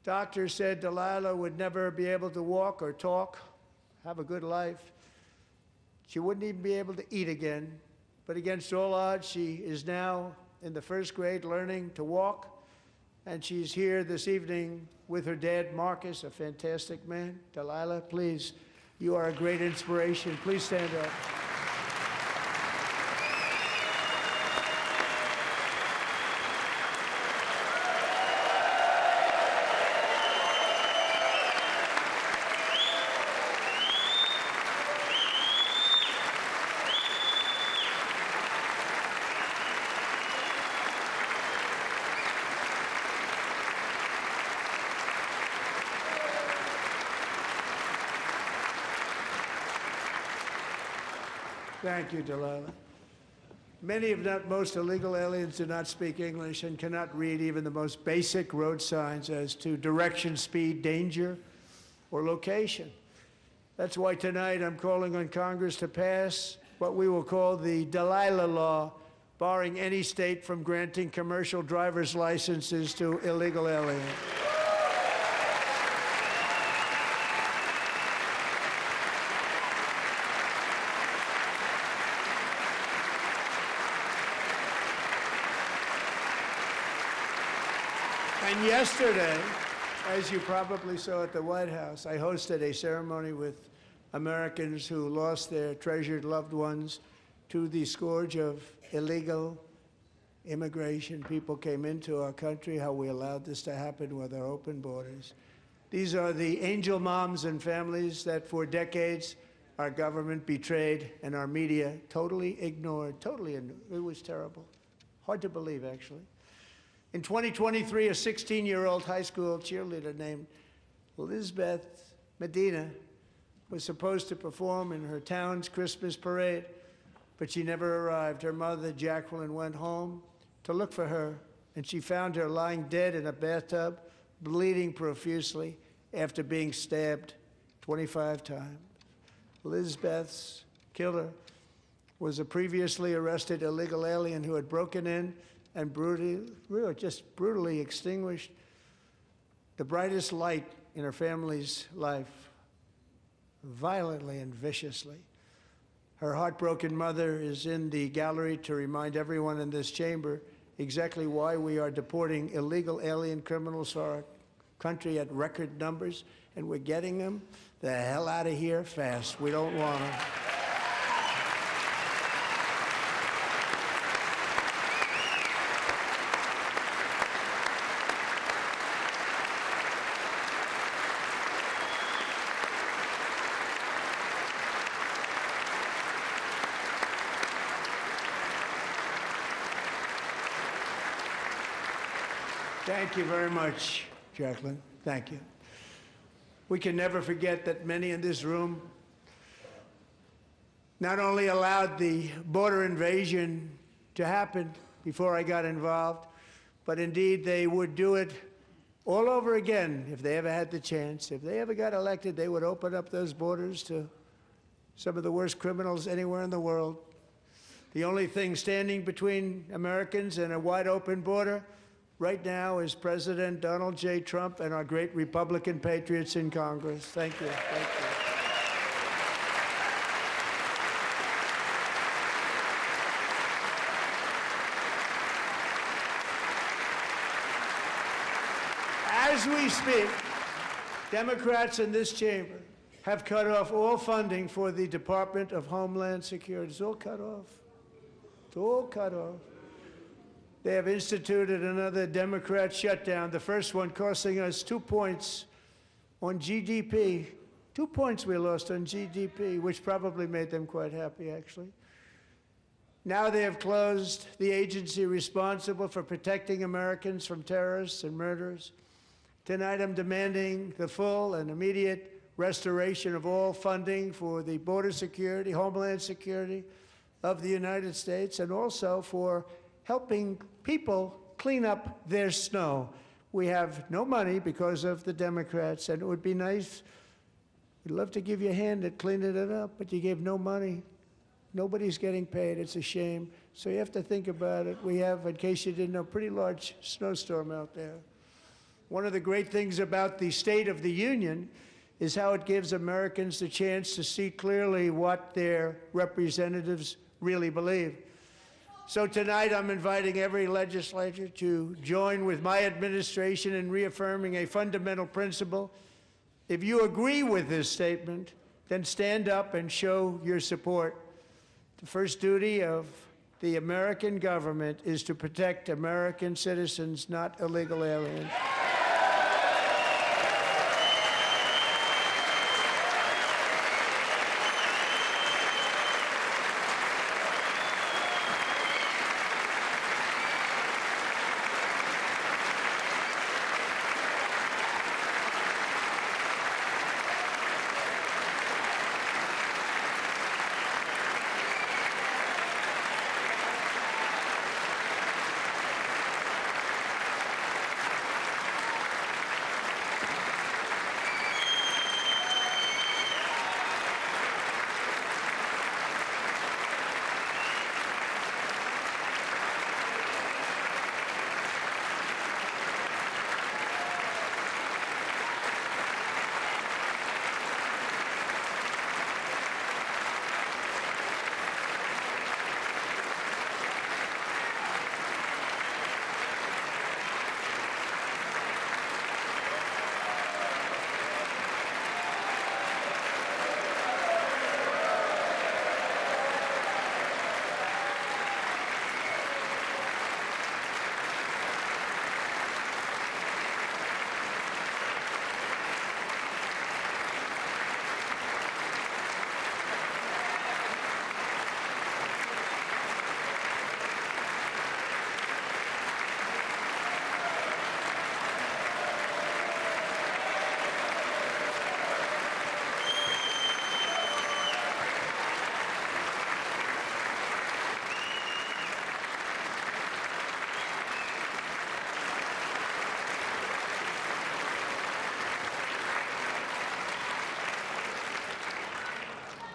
Doctors said Delilah would never be able to walk or talk, have a good life. She wouldn't even be able to eat again. But against all odds, she is now in the first grade learning to walk. And she's here this evening with her dad, Marcus, a fantastic man. Delilah, please, you are a great inspiration. Please stand up. Thank you, Delilah. Many, if not most, illegal aliens do not speak English and cannot read even the most basic road signs as to direction, speed, danger, or location. That's why tonight I'm calling on Congress to pass what we will call the Delilah Law, barring any state from granting commercial driver's licenses to illegal aliens. And yesterday, as you probably saw at the White House, I hosted a ceremony with Americans who lost their treasured loved ones to the scourge of illegal immigration. People came into our country, how we allowed this to happen with our open borders. These are the angel moms and families that for decades our government betrayed and our media totally ignored. It was terrible. Hard to believe, actually. In 2023, a 16-year-old high school cheerleader named Elizabeth Medina was supposed to perform in her town's Christmas parade, but she never arrived. Her mother, Jacqueline, went home to look for her, and she found her lying dead in a bathtub, bleeding profusely after being stabbed 25 times. Lizbeth's killer was a previously arrested illegal alien who had broken in and brutally extinguished the brightest light in her family's life, violently and viciously. Her heartbroken mother is in the gallery to remind everyone in this chamber exactly why we are deporting illegal alien criminals to our country at record numbers, and we're getting them the hell out of here fast. We don't want them. Thank you very much, Jacqueline. Thank you. We can never forget that many in this room not only allowed the border invasion to happen before I got involved, but indeed they would do it all over again if they ever had the chance. If they ever got elected, they would open up those borders to some of the worst criminals anywhere in the world. The only thing standing between Americans and a wide open border right now is President Donald J. Trump and our great Republican patriots in Congress. Thank you. Thank you. As we speak, Democrats in this chamber have cut off all funding for the Department of Homeland Security. It's all cut off. It's all cut off. They have instituted another Democrat shutdown, the first one costing us 2 points on GDP. 2 points we lost on GDP, which probably made them quite happy, actually. Now they have closed the agency responsible for protecting Americans from terrorists and murderers. Tonight I'm demanding the full and immediate restoration of all funding for the border security, homeland security of the United States, and also for helping people clean up their snow. We have no money because of the Democrats, and it would be nice. We'd love to give you a hand at cleaning it up, but you gave no money. Nobody's getting paid. It's a shame. So you have to think about it. We have, in case you didn't know, a pretty large snowstorm out there. One of the great things about the State of the Union is how it gives Americans the chance to see clearly what their representatives really believe. So tonight I'm inviting every legislator to join with my administration in reaffirming a fundamental principle. If you agree with this statement, then stand up and show your support. The first duty of the American government is to protect American citizens, not illegal aliens.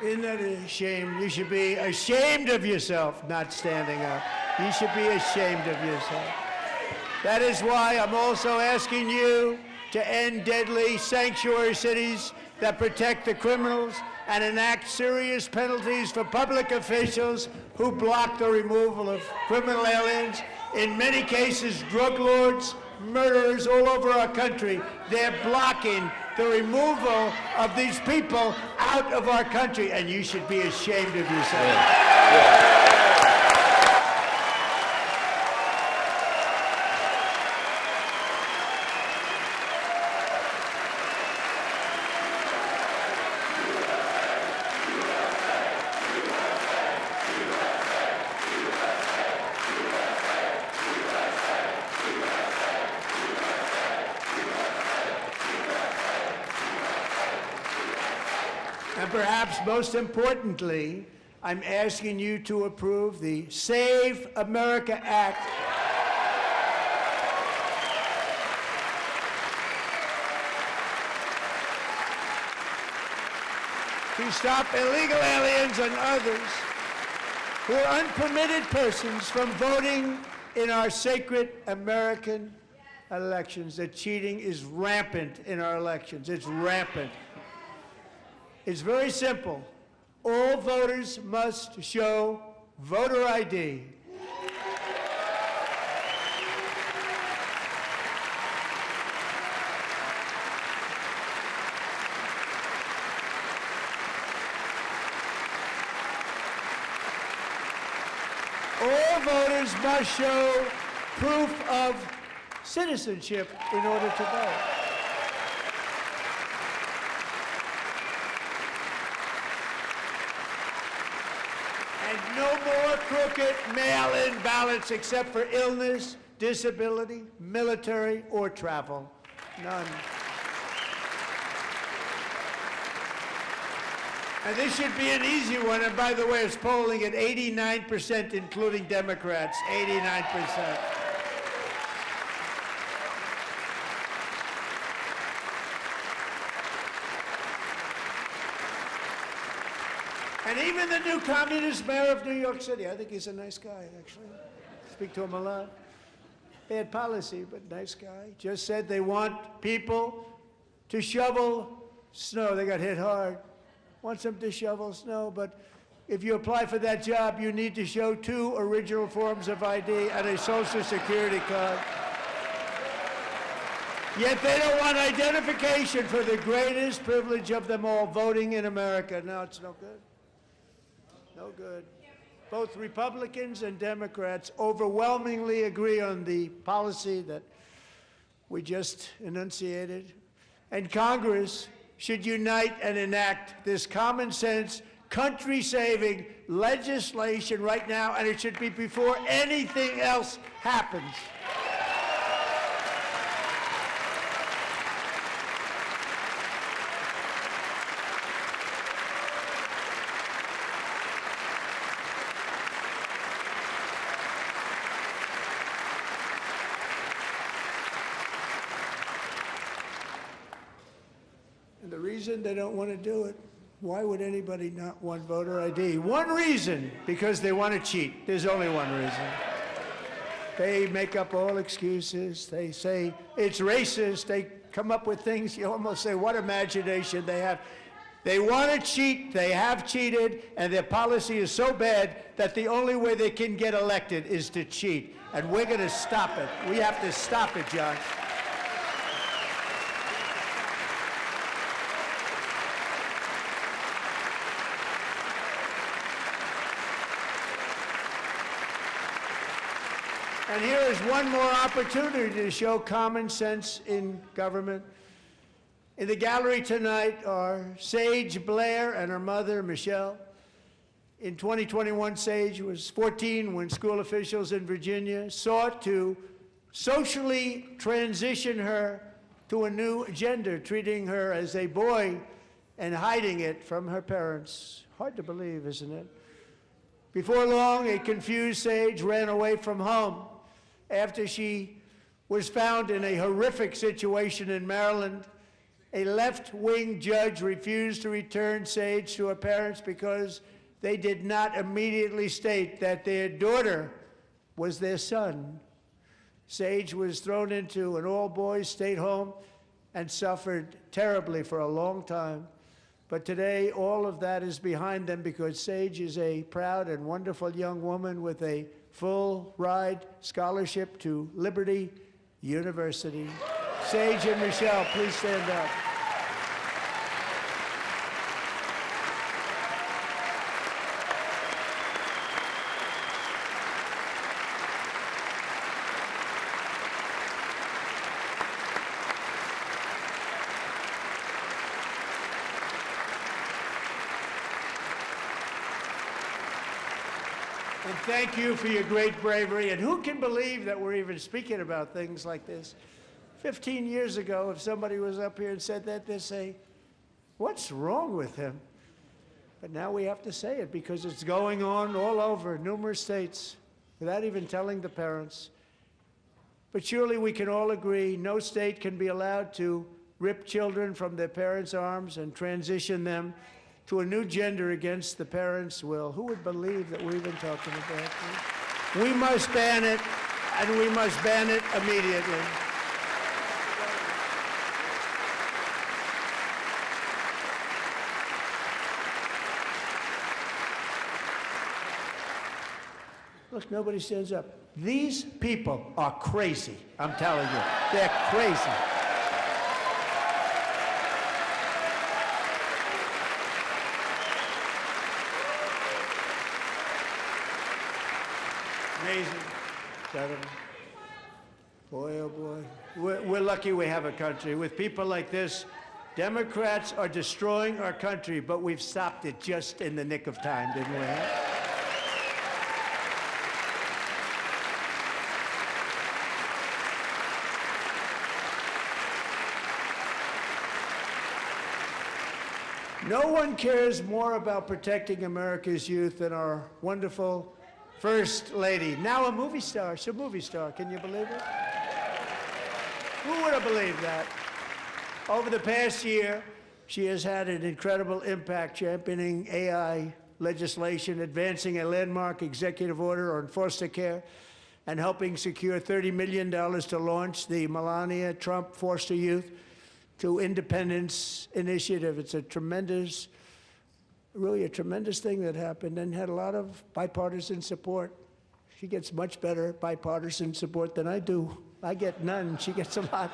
Isn't that a shame? You should be ashamed of yourself not standing up. You should be ashamed of yourself. That is why I'm also asking you to end deadly sanctuary cities that protect the criminals and enact serious penalties for public officials who block the removal of criminal aliens. In many cases, drug lords, murderers all over our country, they're blocking the removal of these people out of our country, and you should be ashamed of yourself. And perhaps most importantly, I'm asking you to approve the Save America Act. To stop illegal aliens and others who are unpermitted persons from voting in our sacred American elections. That cheating is rampant in our elections. It's rampant. It's very simple. All voters must show voter ID. All voters must show proof of citizenship in order to vote. And no more crooked mail-in ballots except for illness, disability, military, or travel. None. And this should be an easy one. And by the way, it's polling at 89%, including Democrats. 89%. And even the new communist mayor of New York City, I think he's a nice guy, actually. Speak to him a lot. Bad policy, but nice guy. Just said they want people to shovel snow. They got hit hard. Wants them to shovel snow, but if you apply for that job, you need to show 2 original forms of ID and a Social Security card. Yet they don't want identification for the greatest privilege of them all, voting in America. No, it's no good. No good. Both Republicans and Democrats overwhelmingly agree on the policy that we just enunciated. And Congress should unite and enact this common sense, country-saving legislation right now, and it should be before anything else happens. And the reason they don't want to do it, why would anybody not want voter ID? One reason, because they want to cheat. There's only one reason. They make up all excuses. They say it's racist. They come up with things you almost say, what imagination they have. They want to cheat. They have cheated. And their policy is so bad that the only way they can get elected is to cheat. And we're going to stop it. We have to stop it, John. And here is one more opportunity to show common sense in government. In the gallery tonight are Sage Blair and her mother, Michelle. In 2021, Sage was 14 when school officials in Virginia sought to socially transition her to a new gender, treating her as a boy and hiding it from her parents. Hard to believe, isn't it? Before long, a confused Sage ran away from home after she was found in a horrific situation in Maryland A left-wing judge refused to return Sage to her parents because they did not immediately state that their daughter was their son. Sage was thrown into an all-boys state home and suffered terribly for a long time. But today, all of that is behind them because Sage is a proud and wonderful young woman with a full-ride scholarship to Liberty University. Sage and Michelle, please stand up. And thank you for your great bravery. And who can believe that we're even speaking about things like this? 15 years ago, if somebody was up here and said that, they'd say, what's wrong with him? But now we have to say it because it's going on all over numerous states without even telling the parents. But surely we can all agree no state can be allowed to rip children from their parents' arms and transition them to a new gender against the parents' will. Who would believe that we're even talking about this? We must ban it, and we must ban it immediately. Look, nobody stands up. These people are crazy, I'm telling you. They're crazy. Amazing, gentlemen. Boy, oh boy. We're lucky we have a country. With people like this, Democrats are destroying our country, but we've stopped it just in the nick of time, didn't we? No one cares more about protecting America's youth than our wonderful First Lady, now a movie star. She's a movie star. Can you believe it? Who would have believed that? Over the past year, she has had an incredible impact championing AI legislation, advancing a landmark executive order on foster care, and helping secure $30 million to launch the Melania Trump Foster Youth to Independence Initiative. It's a tremendous, really a tremendous thing that happened and had a lot of bipartisan support. She gets much better bipartisan support than I do. I get none. She gets a lot.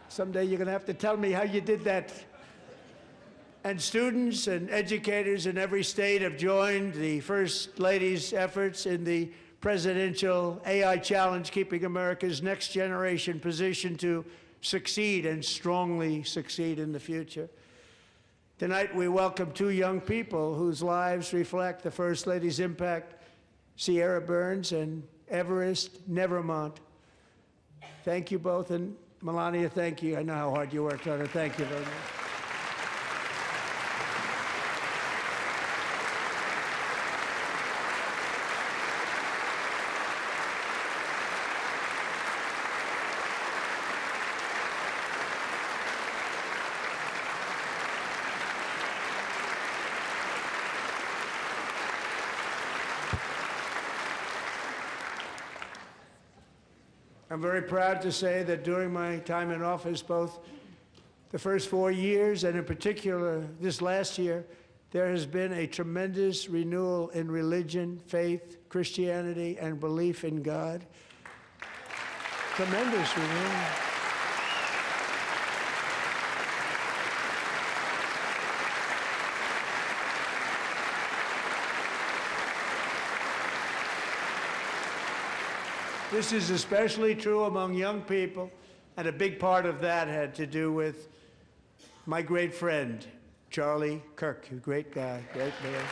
Someday you're going to have to tell me how you did that. And students and educators in every state have joined the First Lady's efforts in the presidential AI challenge, keeping America's next generation positioned to succeed and strongly succeed in the future. Tonight, we welcome two young people whose lives reflect the First Lady's impact, Sierra Burns and Everest Nevermont. Thank you both, and Melania, thank you. I know how hard you worked on it. Thank you very much. I'm very proud to say that during my time in office, both the first 4 years and in particular this last year, there has been a tremendous renewal in religion, faith, Christianity, and belief in God. Tremendous renewal. This is especially true among young people, and a big part of that had to do with my great friend, Charlie Kirk, a great guy, great man.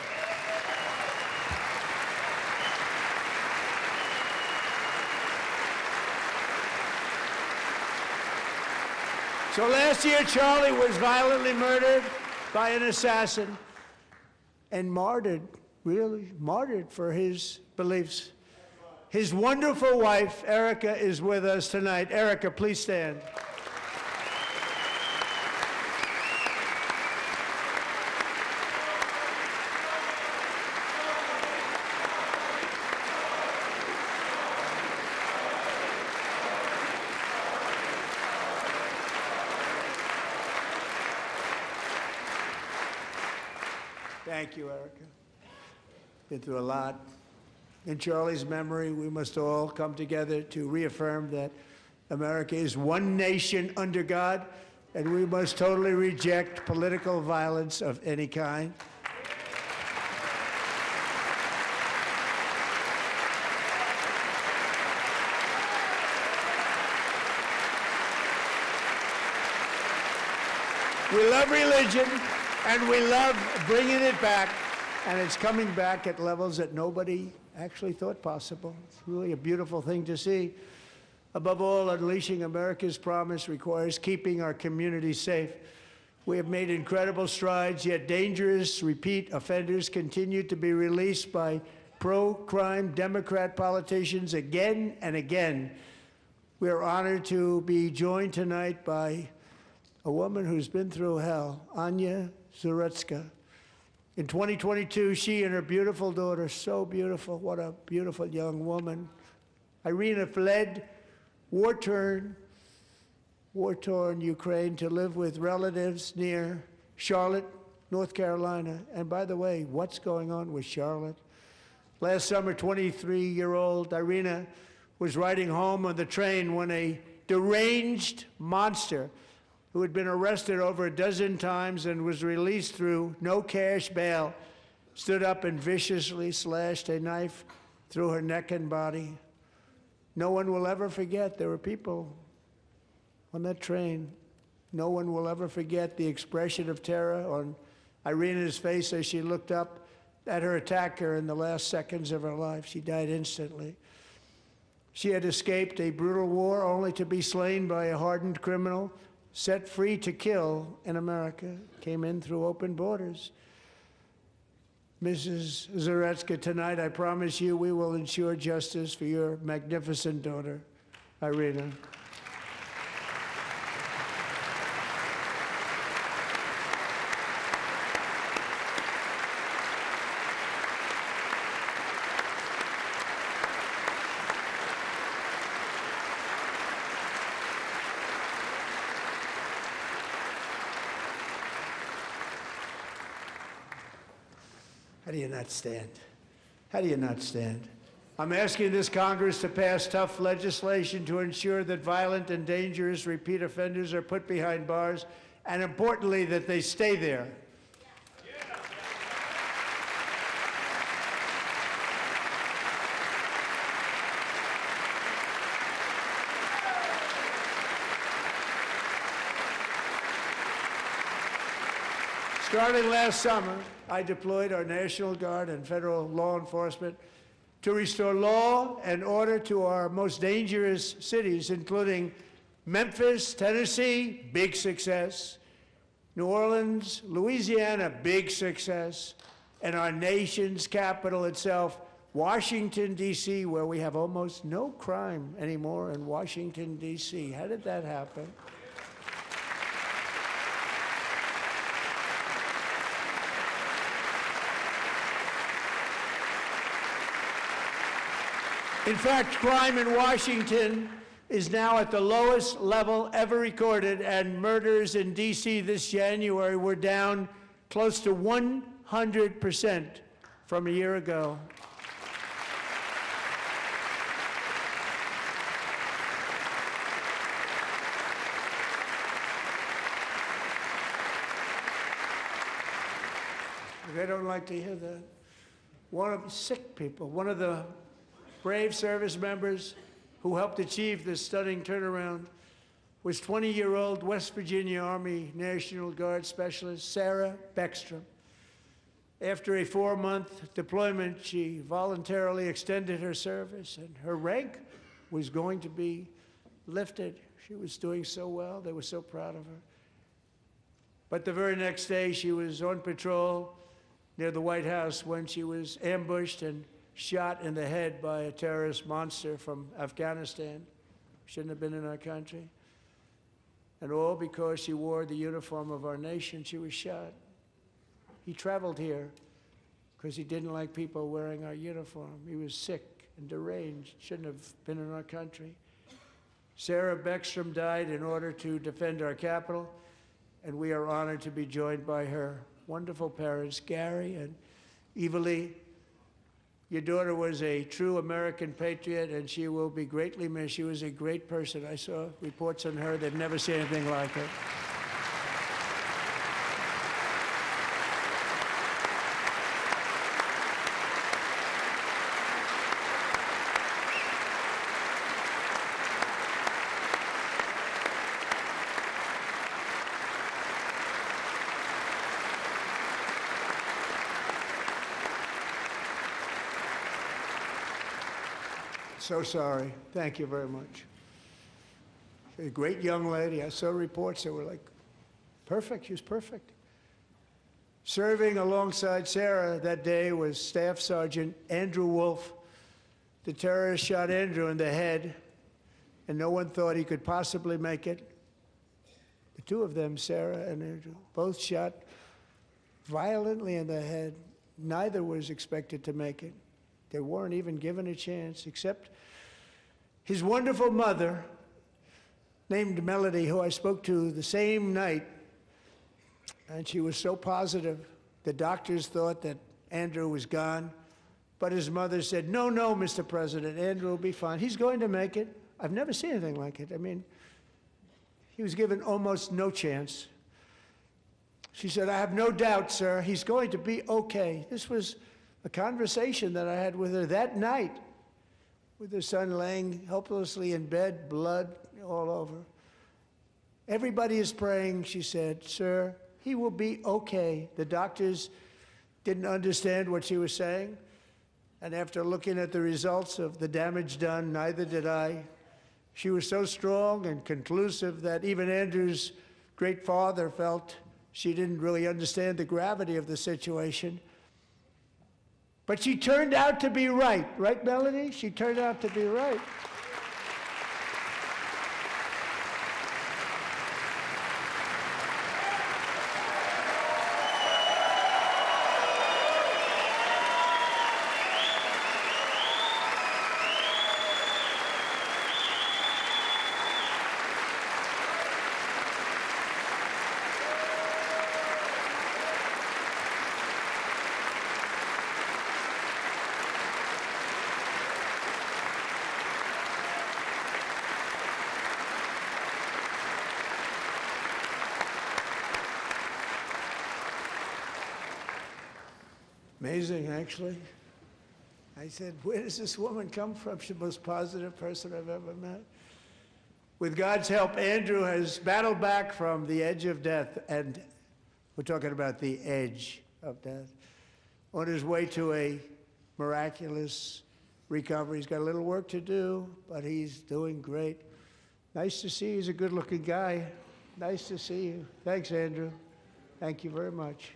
So last year, Charlie was violently murdered by an assassin and martyred, really martyred for his beliefs. His wonderful wife, Erica, is with us tonight. Erica, please stand. Thank you, Erica. Been through a lot. In Charlie's memory, we must all come together to reaffirm that America is one nation under God, and we must totally reject political violence of any kind. We love religion, and we love bringing it back, and it's coming back at levels that nobody actually thought possible. It's really a beautiful thing to see. Above all, unleashing America's promise requires keeping our communities safe. We have made incredible strides, yet dangerous repeat offenders continue to be released by pro-crime Democrat politicians again and again. We are honored to be joined tonight by a woman who's been through hell, Anya Zarutska. In 2022, she and her beautiful daughter, so beautiful, what a beautiful young woman, Irina, fled war-torn Ukraine to live with relatives near Charlotte, North Carolina. And by the way, what's going on with Charlotte? Last summer, 23-year-old Irina was riding home on the train when a deranged monster who had been arrested over a dozen times and was released through no cash bail, stood up and viciously slashed a knife through her neck and body. No one will ever forget. There were people on that train. No one will ever forget the expression of terror on Irina's face as she looked up at her attacker in the last seconds of her life. She died instantly. She had escaped a brutal war only to be slain by a hardened criminal, set free to kill in America, came in through open borders. Mrs. Zarutska, tonight I promise you we will ensure justice for your magnificent daughter, Irina. How do you not stand? How do you not stand? I'm asking this Congress to pass tough legislation to ensure that violent and dangerous repeat offenders are put behind bars, and importantly, that they stay there. Starting last summer, I deployed our National Guard and federal law enforcement to restore law and order to our most dangerous cities, including Memphis, Tennessee, big success, New Orleans, Louisiana, big success, and our nation's capital itself, Washington, D.C., where we have almost no crime anymore in Washington, D.C. How did that happen? In fact, crime in Washington is now at the lowest level ever recorded, and murders in D.C. this January were down close to 100% from a year ago. I don't like to hear that. One of sick people, one of the brave service members who helped achieve this stunning turnaround was 20-year-old West Virginia Army National Guard Specialist Sarah Beckstrom. After a 4-month deployment, she voluntarily extended her service, and her rank was going to be lifted. She was doing so well. They were so proud of her. But the very next day, she was on patrol near the White House when she was ambushed and shot in the head by a terrorist monster from Afghanistan. Shouldn't have been in our country. And all because she wore the uniform of our nation, she was shot. He traveled here because he didn't like people wearing our uniform. He was sick and deranged, shouldn't have been in our country. Sarah Beckstrom died in order to defend our capital, and we are honored to be joined by her wonderful parents, Gary and Evalie. Your daughter was a true American patriot, and she will be greatly missed. She was a great person. I saw reports on her. They've never seen anything like her. So sorry. Thank you very much. She's a great young lady. I saw reports that were like perfect. She was perfect. Serving alongside Sarah that day was Staff Sergeant Andrew Wolf. The terrorist shot Andrew in the head, and no one thought he could possibly make it. The two of them, Sarah and Andrew, both shot violently in the head. Neither was expected to make it. They weren't even given a chance, except his wonderful mother, named Melody, who I spoke to the same night, and she was so positive. The doctors thought that Andrew was gone, but his mother said, "No, no, Mr. President, Andrew will be fine. He's going to make it." I've never seen anything like it. I mean, he was given almost no chance. She said, "I have no doubt, sir, he's going to be okay." This was a conversation that I had with her that night, with her son laying helplessly in bed, blood all over. Everybody is praying, she said, "Sir, he will be okay." The doctors didn't understand what she was saying, and after looking at the results of the damage done, neither did I. She was so strong and conclusive that even Andrew's great father felt she didn't really understand the gravity of the situation. But she turned out to be right. Right, Melody? She turned out to be right. Amazing, actually. I said, where does this woman come from? She's the most positive person I've ever met. With God's help, Andrew has battled back from the edge of death, and we're talking about the edge of death, on his way to a miraculous recovery. He's got a little work to do, but he's doing great. Nice to see you. He's a good-looking guy. Nice to see you. Thanks, Andrew. Thank you very much.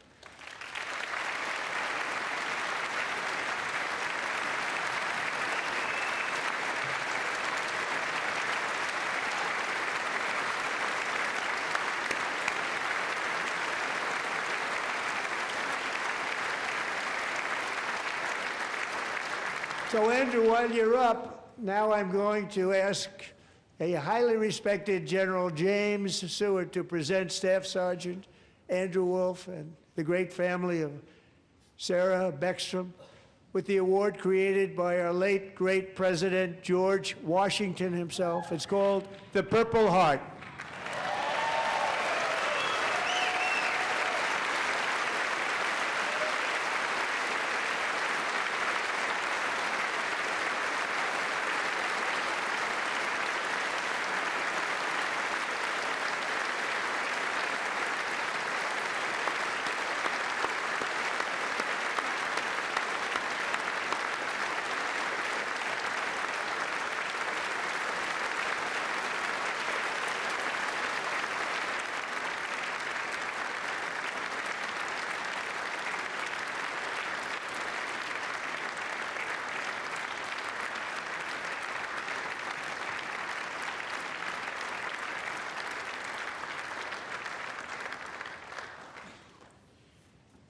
So, Andrew, while you're up, now I'm going to ask a highly respected General James Seward to present Staff Sergeant Andrew Wolf and the great family of Sarah Beckstrom with the award created by our late, great President George Washington himself. It's called the Purple Heart.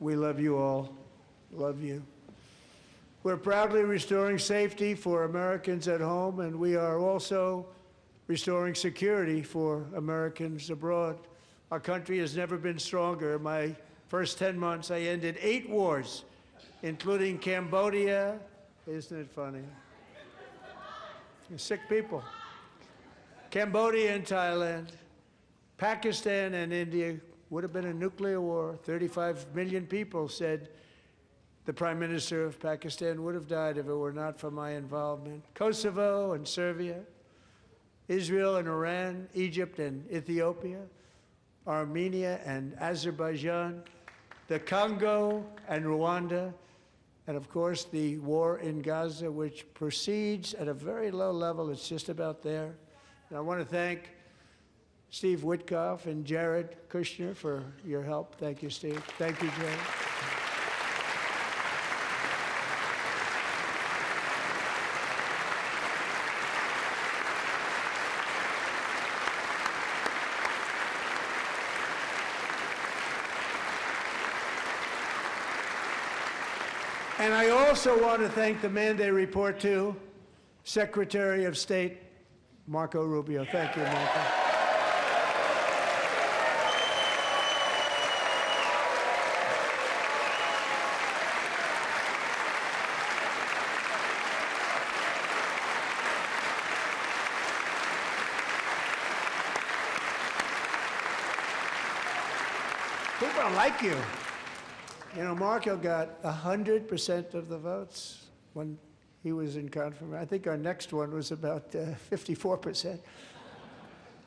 We love you all. Love you. We're proudly restoring safety for Americans at home, and we are also restoring security for Americans abroad. Our country has never been stronger. My first 10 months, I ended 8 wars, including Cambodia. Isn't it funny? Sick people. Cambodia and Thailand, Pakistan and India. Would have been a nuclear war. 35 million people said the Prime Minister of Pakistan would have died if it were not for my involvement. Kosovo and Serbia, Israel and Iran, Egypt and Ethiopia, Armenia and Azerbaijan, the Congo and Rwanda, and of course the war in Gaza, which proceeds at a very low level. It's just about there. And I want to thank Steve Witkoff and Jared Kushner for your help. Thank you, Steve. Thank you, Jared. And I also want to thank the man they report to, Secretary of State Marco Rubio. Thank you, Marco. People don't like you. You know, Marco got 100% of the votes when he was in confirmation. I think our next one was about 54%.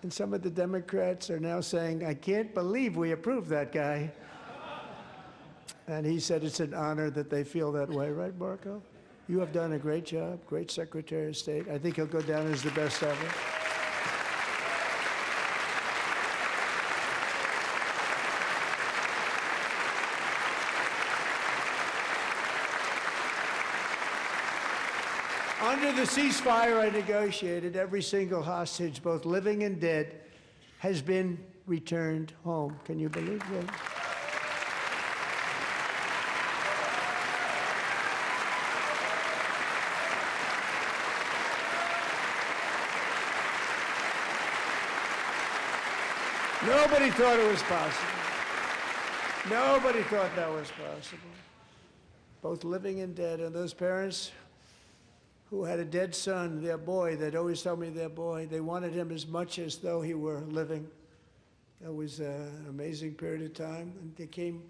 And some of the Democrats are now saying, I can't believe we approved that guy. And he said it's an honor that they feel that way, right, Marco? You have done a great job, great Secretary of State. I think he'll go down as the best ever. Under the ceasefire I negotiated, every single hostage, both living and dead, has been returned home. Can you believe that? Nobody thought it was possible. Nobody thought that was possible. Both living and dead. And those parents who had a dead son, their boy, they'd always tell me their boy, they wanted him as much as though he were living. That was an amazing period of time. And they came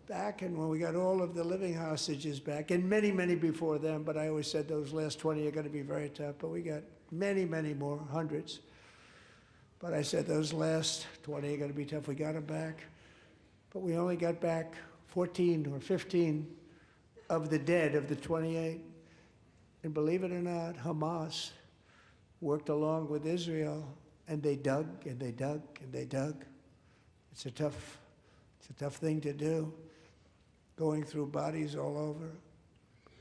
back, and when we got all of the living hostages back, and many, many before them, but I always said those last 20 are going to be very tough, but we got many, many more, hundreds. But I said those last 20 are going to be tough. We got them back. But we only got back 14 or 15 of the dead, of the 28. And believe it or not, Hamas worked along with Israel, and they dug, and they dug, and they dug. It's a tough thing to do, going through bodies all over,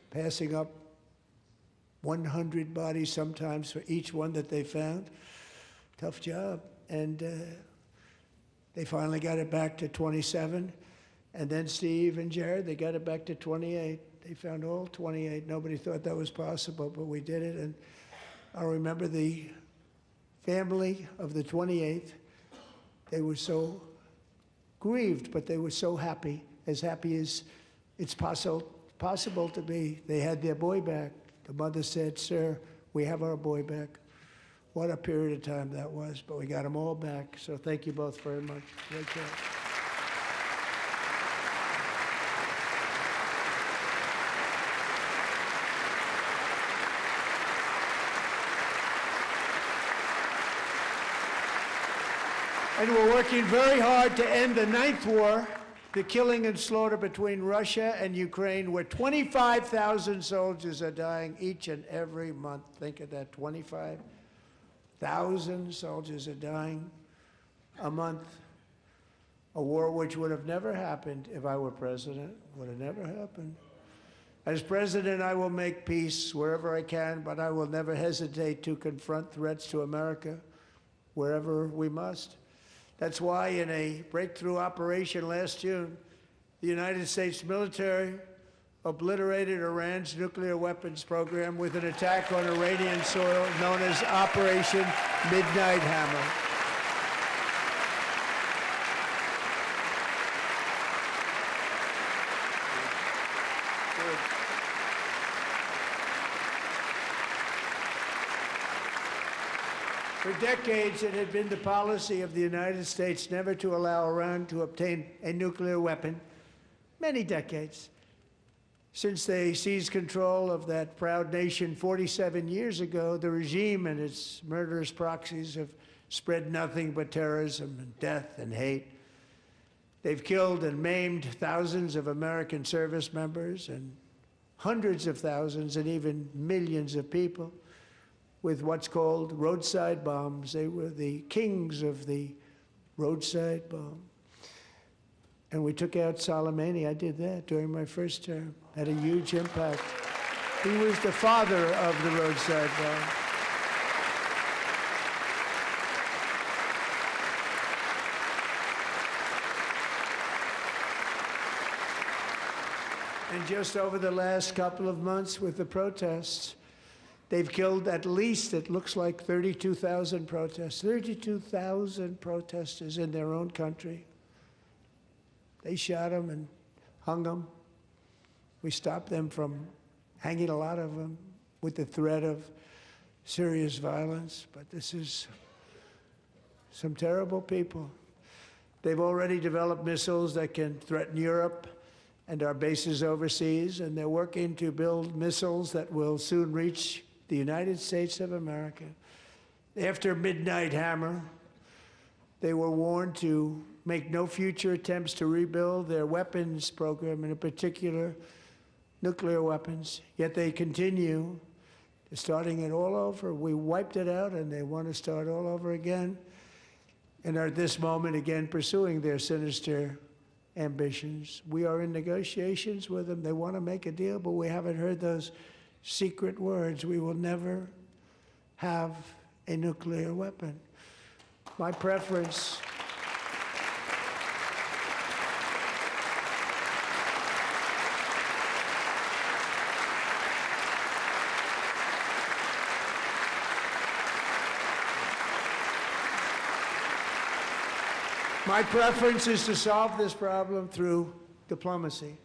passing up 100 bodies sometimes for each one that they found. Tough job. And they finally got it back to 27. And then Steve and Jared, they got it back to 28. They found all 28. Nobody thought that was possible, but we did it. And I remember the family of the 28th. They were so grieved, but they were so happy as it's possible to be. They had their boy back. The mother said, "Sir, we have our boy back." What a period of time that was, but we got them all back. So thank you both very much. Great job. And we're working very hard to end the 9th war, the killing and slaughter between Russia and Ukraine, where 25,000 soldiers are dying each and every month. Think of that, 25,000 soldiers are dying a month. A war which would have never happened if I were president, would have never happened. As president, I will make peace wherever I can, but I will never hesitate to confront threats to America wherever we must. That's why in a breakthrough operation last June, the United States military obliterated Iran's nuclear weapons program with an attack on Iranian soil known as Operation Midnight Hammer. For decades, it had been the policy of the United States never to allow Iran to obtain a nuclear weapon. Many decades. Since they seized control of that proud nation 47 years ago, the regime and its murderous proxies have spread nothing but terrorism and death and hate. They've killed and maimed thousands of American service members and hundreds of thousands and even millions of people with what's called roadside bombs. They were the kings of the roadside bomb. And we took out Soleimani. I did that during my first term. Had a huge impact. He was the father of the roadside bomb. And just over the last couple of months with the protests, they've killed at least, it looks like, 32,000 protests. 32,000 protesters in their own country. They shot them and hung them. We stopped them from hanging a lot of them with the threat of serious violence. But this is some terrible people. They've already developed missiles that can threaten Europe and our bases overseas, and they're working to build missiles that will soon reach the United States of America. After Midnight Hammer, they were warned to make no future attempts to rebuild their weapons program, and in particular, nuclear weapons. Yet they continue, starting it all over. We wiped it out, and they want to start all over again, and are at this moment again pursuing their sinister ambitions. We are in negotiations with them. They want to make a deal, but we haven't heard those secret words. We will never have a nuclear weapon. My preference is to solve this problem through diplomacy.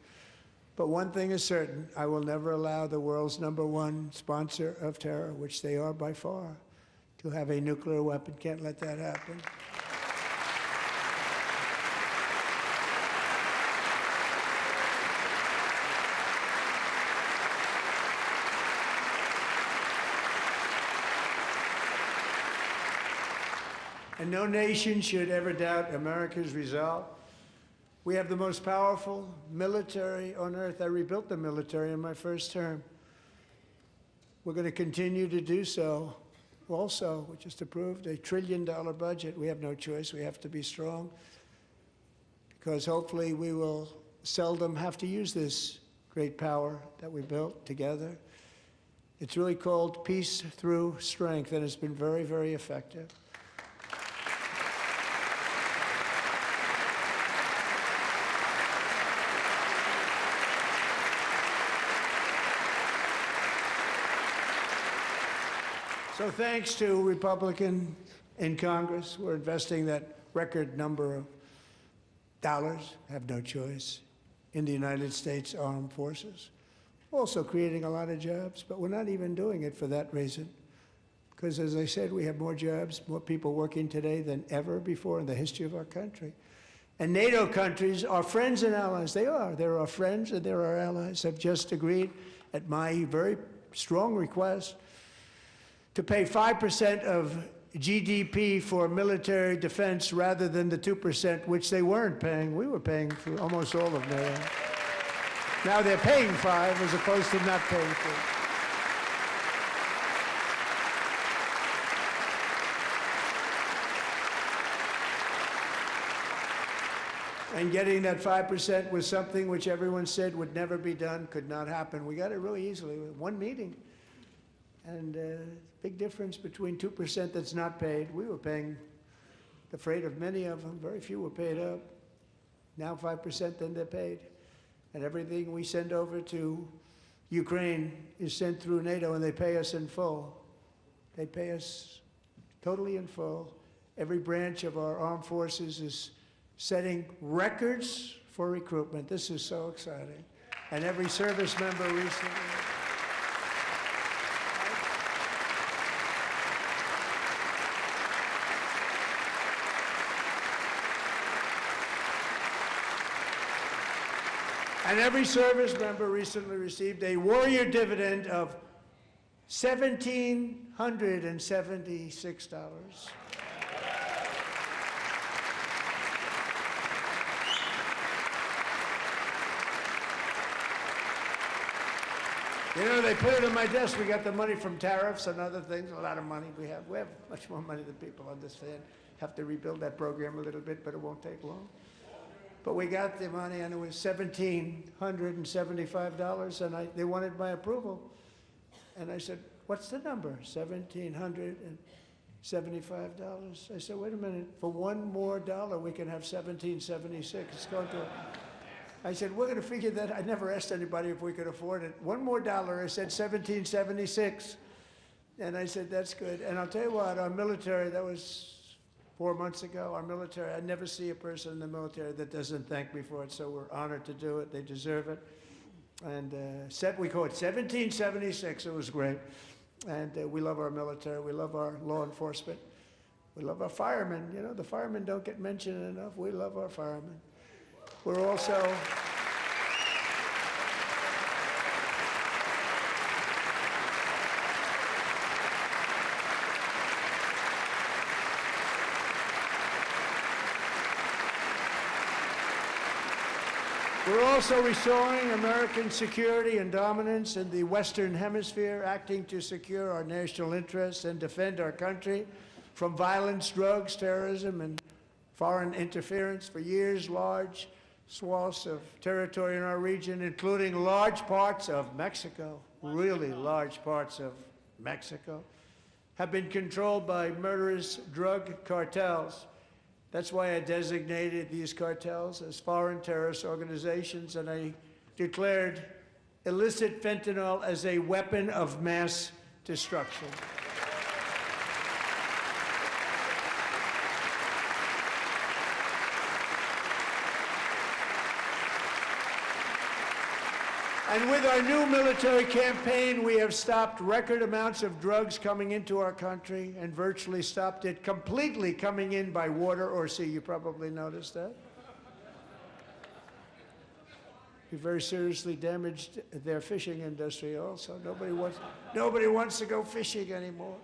But one thing is certain, I will never allow the world's #1 sponsor of terror, which they are by far, to have a nuclear weapon. Can't let that happen. And no nation should ever doubt America's resolve. We have the most powerful military on earth. I rebuilt the military in my first term. We're going to continue to do so. Also, we just approved a $1 trillion budget. We have no choice. We have to be strong, because hopefully we will seldom have to use this great power that we built together. It's really called peace through strength, and it's been very, very effective. So thanks to Republicans in Congress, we're investing that record number of dollars, have no choice, in the United States Armed Forces. Also creating a lot of jobs, but we're not even doing it for that reason. Because as I said, we have more jobs, more people working today than ever before in the history of our country. And NATO countries are friends and allies. They are. They're our friends and they're our allies. Have just agreed, at my very strong request, to pay 5% of GDP for military defense rather than the 2%, which they weren't paying. We were paying for almost all of NATO. Now they're paying 5 as opposed to not paying 2. And getting that 5% was something which everyone said would never be done, could not happen. We got it really easily with one meeting. And big difference between 2% that's not paid. We were paying the freight of many of them. Very few were paid up. Now 5%, then they're paid. And everything we send over to Ukraine is sent through NATO, and they pay us in full. They pay us totally in full. Every branch of our armed forces is setting records for recruitment. This is so exciting. And every service member recently. And every service member recently received a warrior dividend of $1,776. You know, they put it on my desk. We got the money from tariffs and other things, a lot of money we have. We have much more money than people understand. Have to rebuild that program a little bit, but it won't take long. But we got the money, and it was $1,775, and they wanted my approval. And I said, what's the number? $1,775. I said, wait a minute, for one more dollar, we can have $1,776. It's going to... I said, we're going to figure that. I never asked anybody if we could afford it. One more dollar, I said $1,776. And I said, that's good. And I'll tell you what, our military, that was 4 months ago, our military, I never see a person in the military that doesn't thank me for it, so we're honored to do it. They deserve it. And we call it 1776. It was great. And we love our military. We love our law enforcement. We love our firemen. You know, the firemen don't get mentioned enough. We love our firemen. We're also... We're also restoring American security and dominance in the Western Hemisphere, acting to secure our national interests and defend our country from violence, drugs, terrorism, and foreign interference. For years, large swaths of territory in our region, including large parts of Mexico, really large parts of Mexico, have been controlled by murderous drug cartels. That's why I designated these cartels as foreign terrorist organizations, and I declared illicit fentanyl as a weapon of mass destruction. And with our new military campaign, we have stopped record amounts of drugs coming into our country and virtually stopped it completely coming in by water or sea. You probably noticed that. We very seriously damaged their fishing industry also. Nobody wants to go fishing anymore.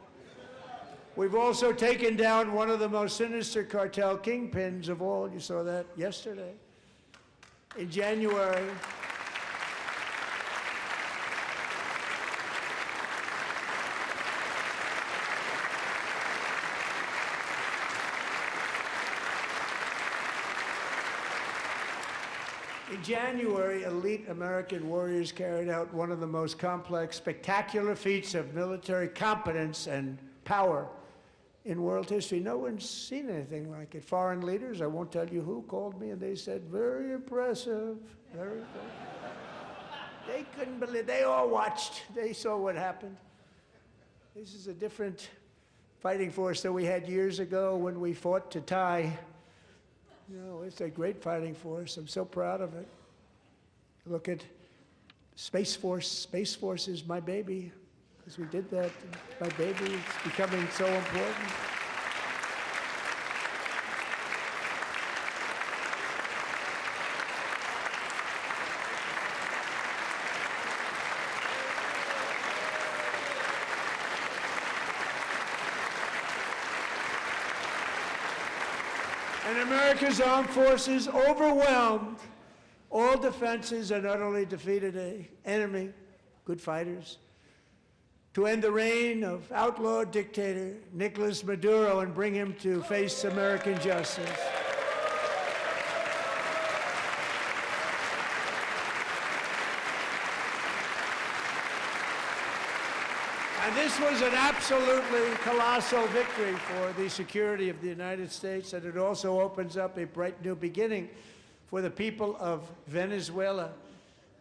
We've also taken down one of the most sinister cartel kingpins of all. You saw that yesterday. In January, elite American warriors carried out one of the most complex, spectacular feats of military competence and power in world history. No one's seen anything like it. Foreign leaders, I won't tell you who, called me and they said, very impressive, very impressive. They couldn't believe, they all watched, they saw what happened. This is a different fighting force than we had years ago when we fought to tie. You know, it's a great fighting force. I'm so proud of it. Look at Space Force. Space Force is my baby, because we did that. My baby is becoming so important. And America's armed forces overwhelmed all defenses and utterly defeated an enemy, good fighters, to end the reign of outlaw dictator Nicolas Maduro and bring him to face American justice. And this was an absolutely colossal victory for the security of the United States, and it also opens up a bright new beginning for the people of Venezuela.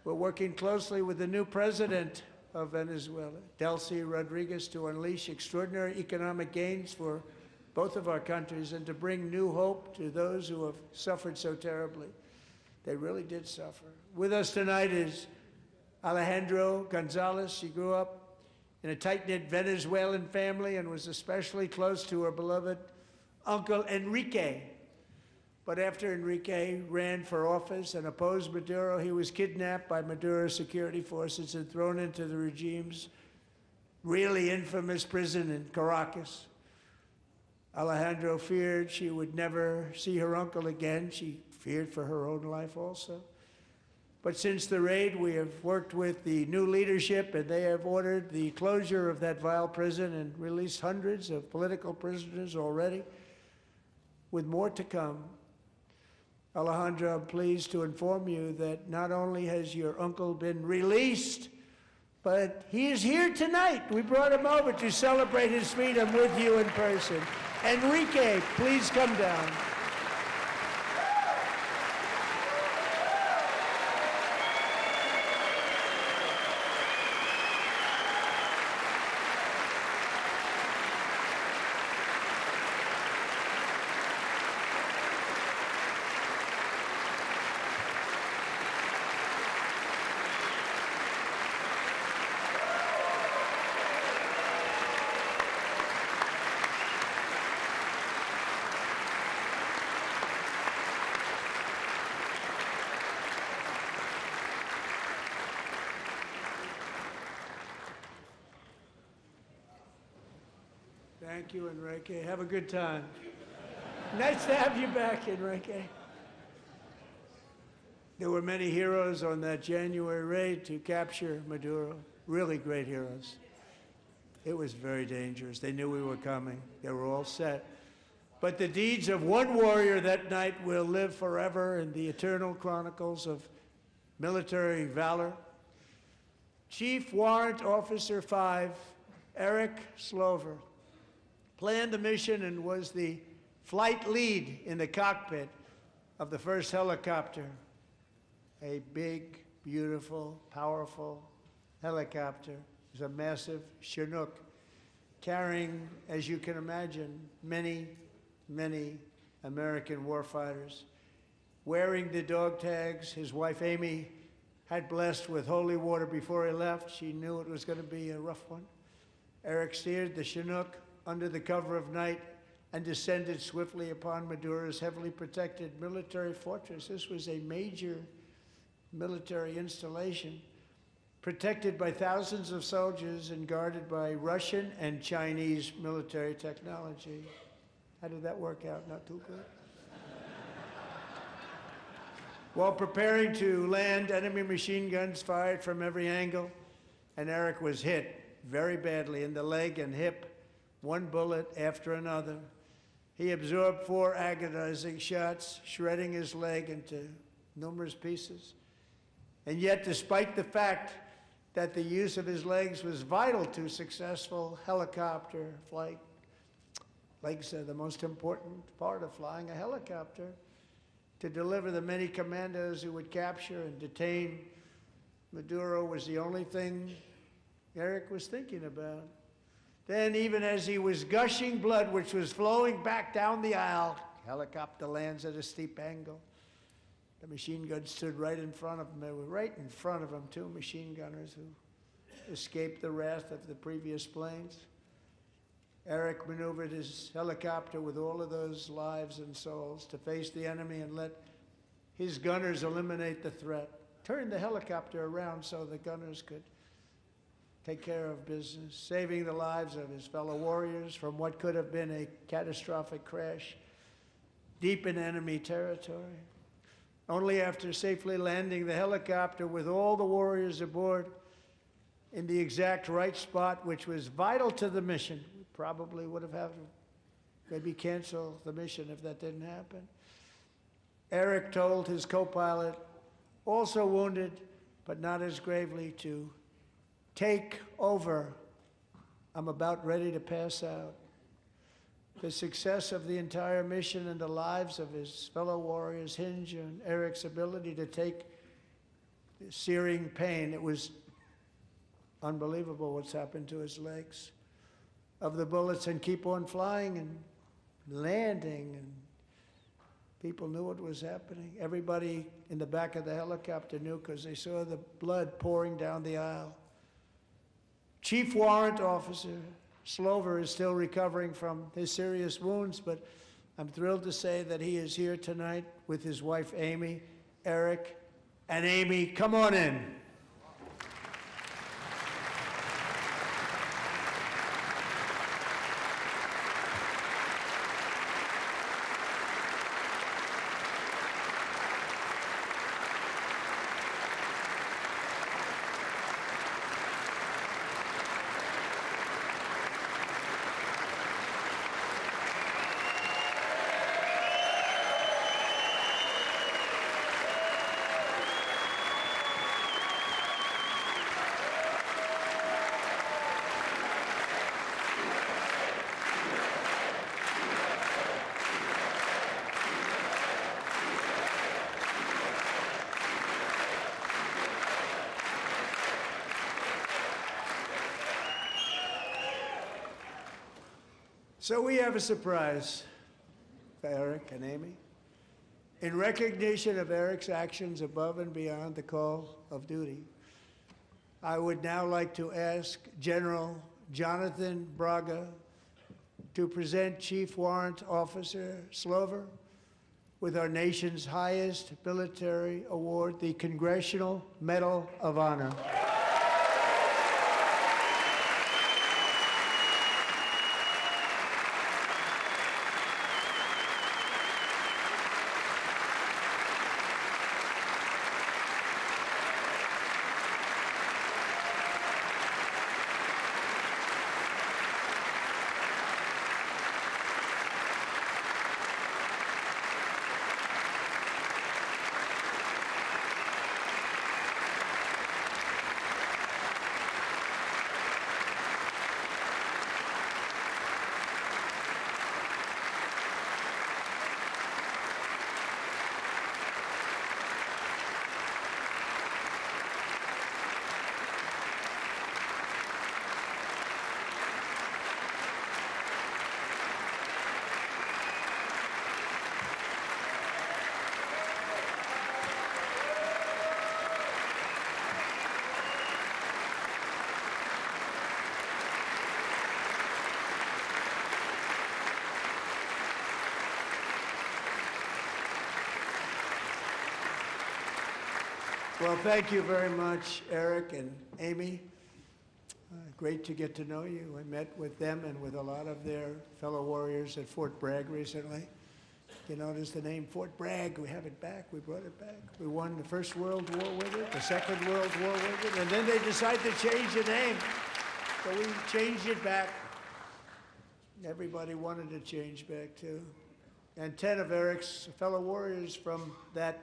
We're working closely with the new president of Venezuela, Delcy Rodriguez, to unleash extraordinary economic gains for both of our countries and to bring new hope to those who have suffered so terribly. They really did suffer. With us tonight is Alejandro Gonzalez. She grew up in a tight-knit Venezuelan family and was especially close to her beloved Uncle Enrique, But after Enrique ran for office and opposed Maduro, he was kidnapped by Maduro's security forces and thrown into the regime's really infamous prison in Caracas. Alejandro feared she would never see her uncle again. She feared for her own life also. But since the raid, we have worked with the new leadership, and they have ordered the closure of that vile prison and released hundreds of political prisoners already, with more to come. Alejandro, I'm pleased to inform you that not only has your uncle been released, but he is here tonight. We brought him over to celebrate his freedom with you in person. Enrique, please come down. Thank you, Enrique. Have a good time. Nice to have you back, Enrique. There were many heroes on that January raid to capture Maduro, really great heroes. It was very dangerous. They knew we were coming. They were all set. But the deeds of one warrior that night will live forever in the eternal chronicles of military valor. Chief Warrant Officer 5, Eric Slover, planned the mission and was the flight lead in the cockpit of the first helicopter, a big, beautiful, powerful helicopter. It was a massive Chinook carrying, as you can imagine, many, many American warfighters. Wearing the dog tags, his wife Amy had blessed with holy water before he left. She knew it was going to be a rough one. Eric steered the Chinook under the cover of night and descended swiftly upon Maduro's heavily protected military fortress. This was a major military installation, protected by thousands of soldiers and guarded by Russian and Chinese military technology. How did that work out? Not too good. While preparing to land, enemy machine guns fired from every angle, and Eric was hit very badly in the leg and hip, one bullet after another. He absorbed 4 agonizing shots, shredding his leg into numerous pieces. And yet, despite the fact that the use of his legs was vital to successful helicopter flight, legs are the most important part of flying a helicopter, to deliver the many commandos who would capture and detain Maduro was the only thing Eric was thinking about. Then, even as he was gushing blood, which was flowing back down the aisle, helicopter lands at a steep angle. The machine guns stood right in front of him. They were right in front of him, 2 machine gunners who escaped the wrath of the previous planes. Eric maneuvered his helicopter with all of those lives and souls to face the enemy and let his gunners eliminate the threat. Turned the helicopter around so the gunners could take care of business, saving the lives of his fellow warriors from what could have been a catastrophic crash deep in enemy territory. Only after safely landing the helicopter with all the warriors aboard in the exact right spot, which was vital to the mission. We probably would have had to maybe cancel the mission if that didn't happen. Eric told his co-pilot, also wounded, but not as gravely, to take over. I'm about ready to pass out. The success of the entire mission and the lives of his fellow warriors hinge on Eric's ability to take the searing pain. It was unbelievable what's happened to his legs of the bullets and keep on flying and landing, and people knew what was happening. Everybody in the back of the helicopter knew because they saw the blood pouring down the aisle. Chief Warrant Officer Slover is still recovering from his serious wounds, but I'm thrilled to say that he is here tonight with his wife, Amy, Eric, and Amy. Come on in. So we have a surprise for Eric and Amy. In recognition of Eric's actions above and beyond the call of duty, I would now like to ask General Jonathan Braga to present Chief Warrant Officer Slover with our nation's highest military award, the Congressional Medal of Honor. Well, thank you very much, Eric and Amy. Great to get to know you. I met with them and with a lot of their fellow warriors at Fort Bragg recently. You notice the name Fort Bragg, we have it back, we brought it back. We won the First World War with it, the Second World War with it, and then they decided to change the name. So we changed it back. Everybody wanted to change back too. And 10 of Eric's fellow warriors from that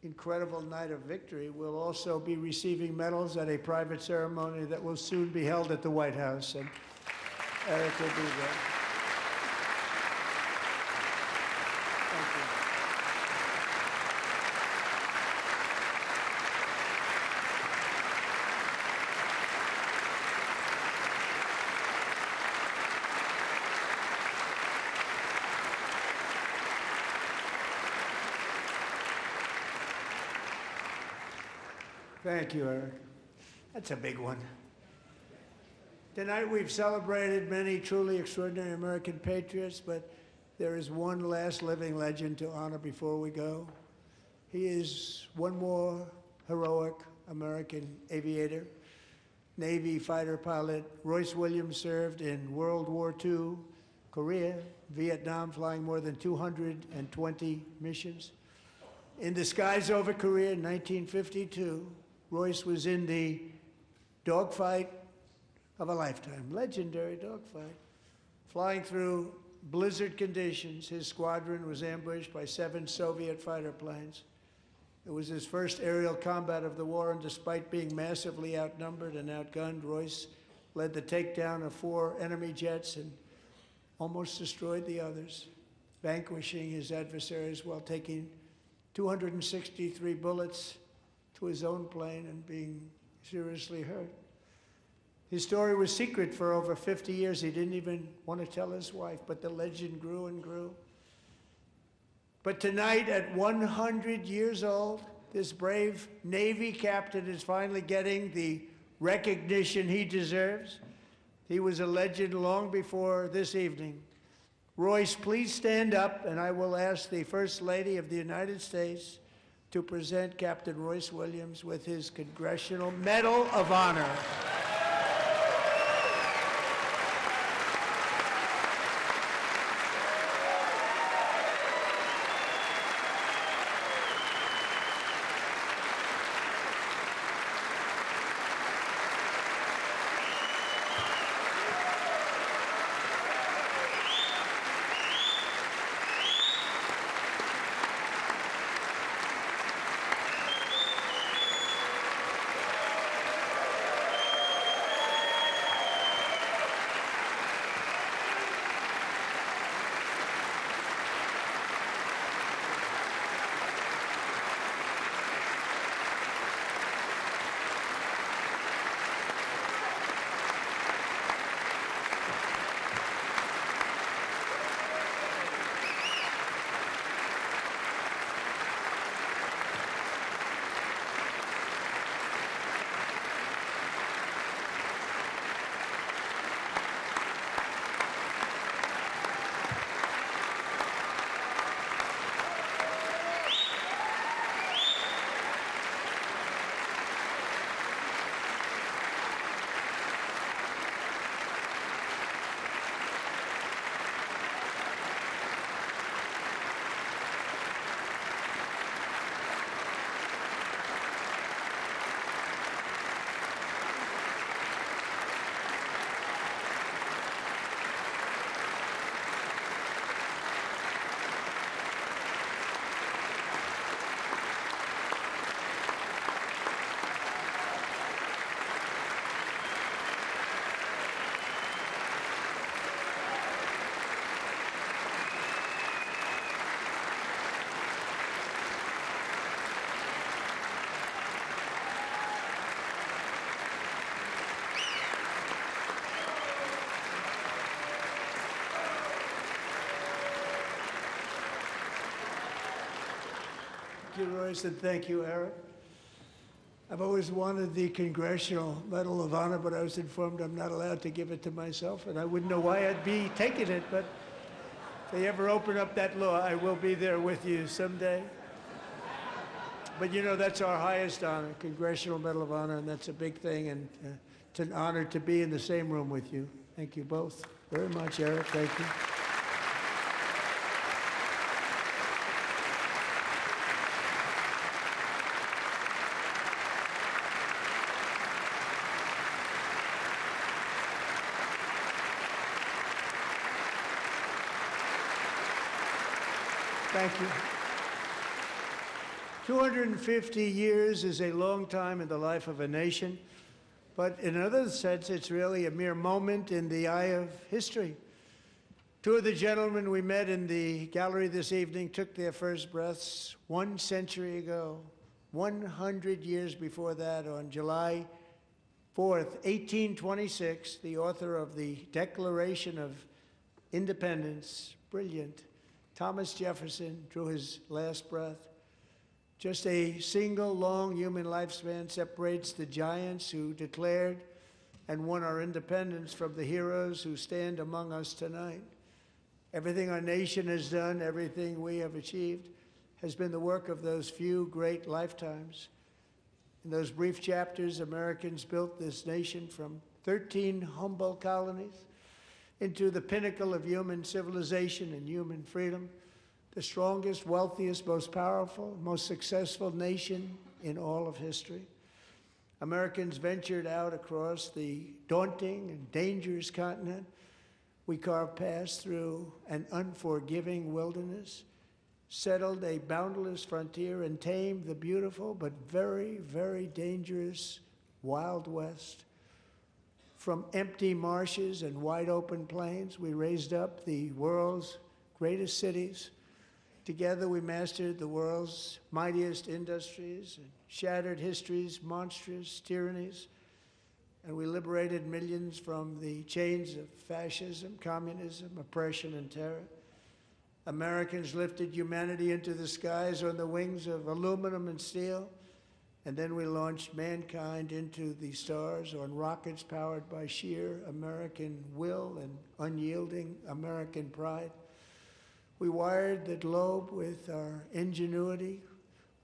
incredible night of victory will also be receiving medals at a private ceremony that will soon be held at the White House, and Eric will be there. Thank you. Thank you, Eric. That's a big one. Tonight we've celebrated many truly extraordinary American patriots, but there is one last living legend to honor before we go. He is one more heroic American aviator, Navy fighter pilot. Royce Williams served in World War II, Korea, Vietnam, flying more than 220 missions. In the skies over Korea in 1952, Royce was in the dogfight of a lifetime, legendary dogfight. Flying through blizzard conditions, his squadron was ambushed by 7 Soviet fighter planes. It was his first aerial combat of the war, and despite being massively outnumbered and outgunned, Royce led the takedown of 4 enemy jets and almost destroyed the others, vanquishing his adversaries while taking 263 bullets to his own plane and being seriously hurt. His story was secret for over 50 years. He didn't even want to tell his wife, but the legend grew and grew. But tonight, at 100 years old, this brave Navy captain is finally getting the recognition he deserves. He was a legend long before this evening. Royce, please stand up, and I will ask the First Lady of the United States to present Captain Royce Williams with his Congressional Medal of Honor. Thank you, Royce, and thank you, Eric. I've always wanted the Congressional Medal of Honor, but I was informed I'm not allowed to give it to myself, and I wouldn't know why I'd be taking it, but if they ever open up that law, I will be there with you someday. But you know, that's our highest honor, Congressional Medal of Honor, and that's a big thing, and it's an honor to be in the same room with you. Thank you both very much, Eric. Thank you. Thank you. 250 years is a long time in the life of a nation, but in another sense, it's really a mere moment in the eye of history. Two of the gentlemen we met in the gallery this evening took their first breaths 1 century ago, 100 years before that, on July 4th, 1826, the author of the Declaration of Independence, brilliant, Thomas Jefferson, drew his last breath. Just a single long human lifespan separates the giants who declared and won our independence from the heroes who stand among us tonight. Everything our nation has done, everything we have achieved, has been the work of those few great lifetimes. In those brief chapters, Americans built this nation from 13 humble colonies into the pinnacle of human civilization and human freedom, the strongest, wealthiest, most powerful, most successful nation in all of history. Americans ventured out across the daunting and dangerous continent. We carved paths through an unforgiving wilderness, settled a boundless frontier, and tamed the beautiful but very, very dangerous Wild West. From empty marshes and wide open plains, we raised up the world's greatest cities. Together, we mastered the world's mightiest industries and shattered history's monstrous tyrannies. And we liberated millions from the chains of fascism, communism, oppression, and terror. Americans lifted humanity into the skies on the wings of aluminum and steel. And then we launched mankind into the stars on rockets powered by sheer American will and unyielding American pride. We wired the globe with our ingenuity.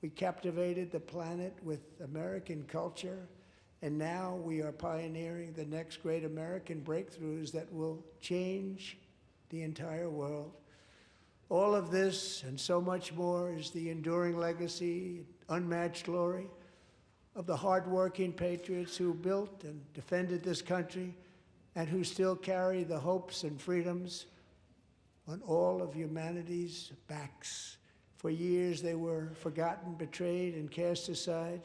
We captivated the planet with American culture. And now we are pioneering the next great American breakthroughs that will change the entire world. All of this and so much more is the enduring legacy, unmatched glory of the hardworking patriots who built and defended this country and who still carry the hopes and freedoms on all of humanity's backs. For years they were forgotten, betrayed, and cast aside.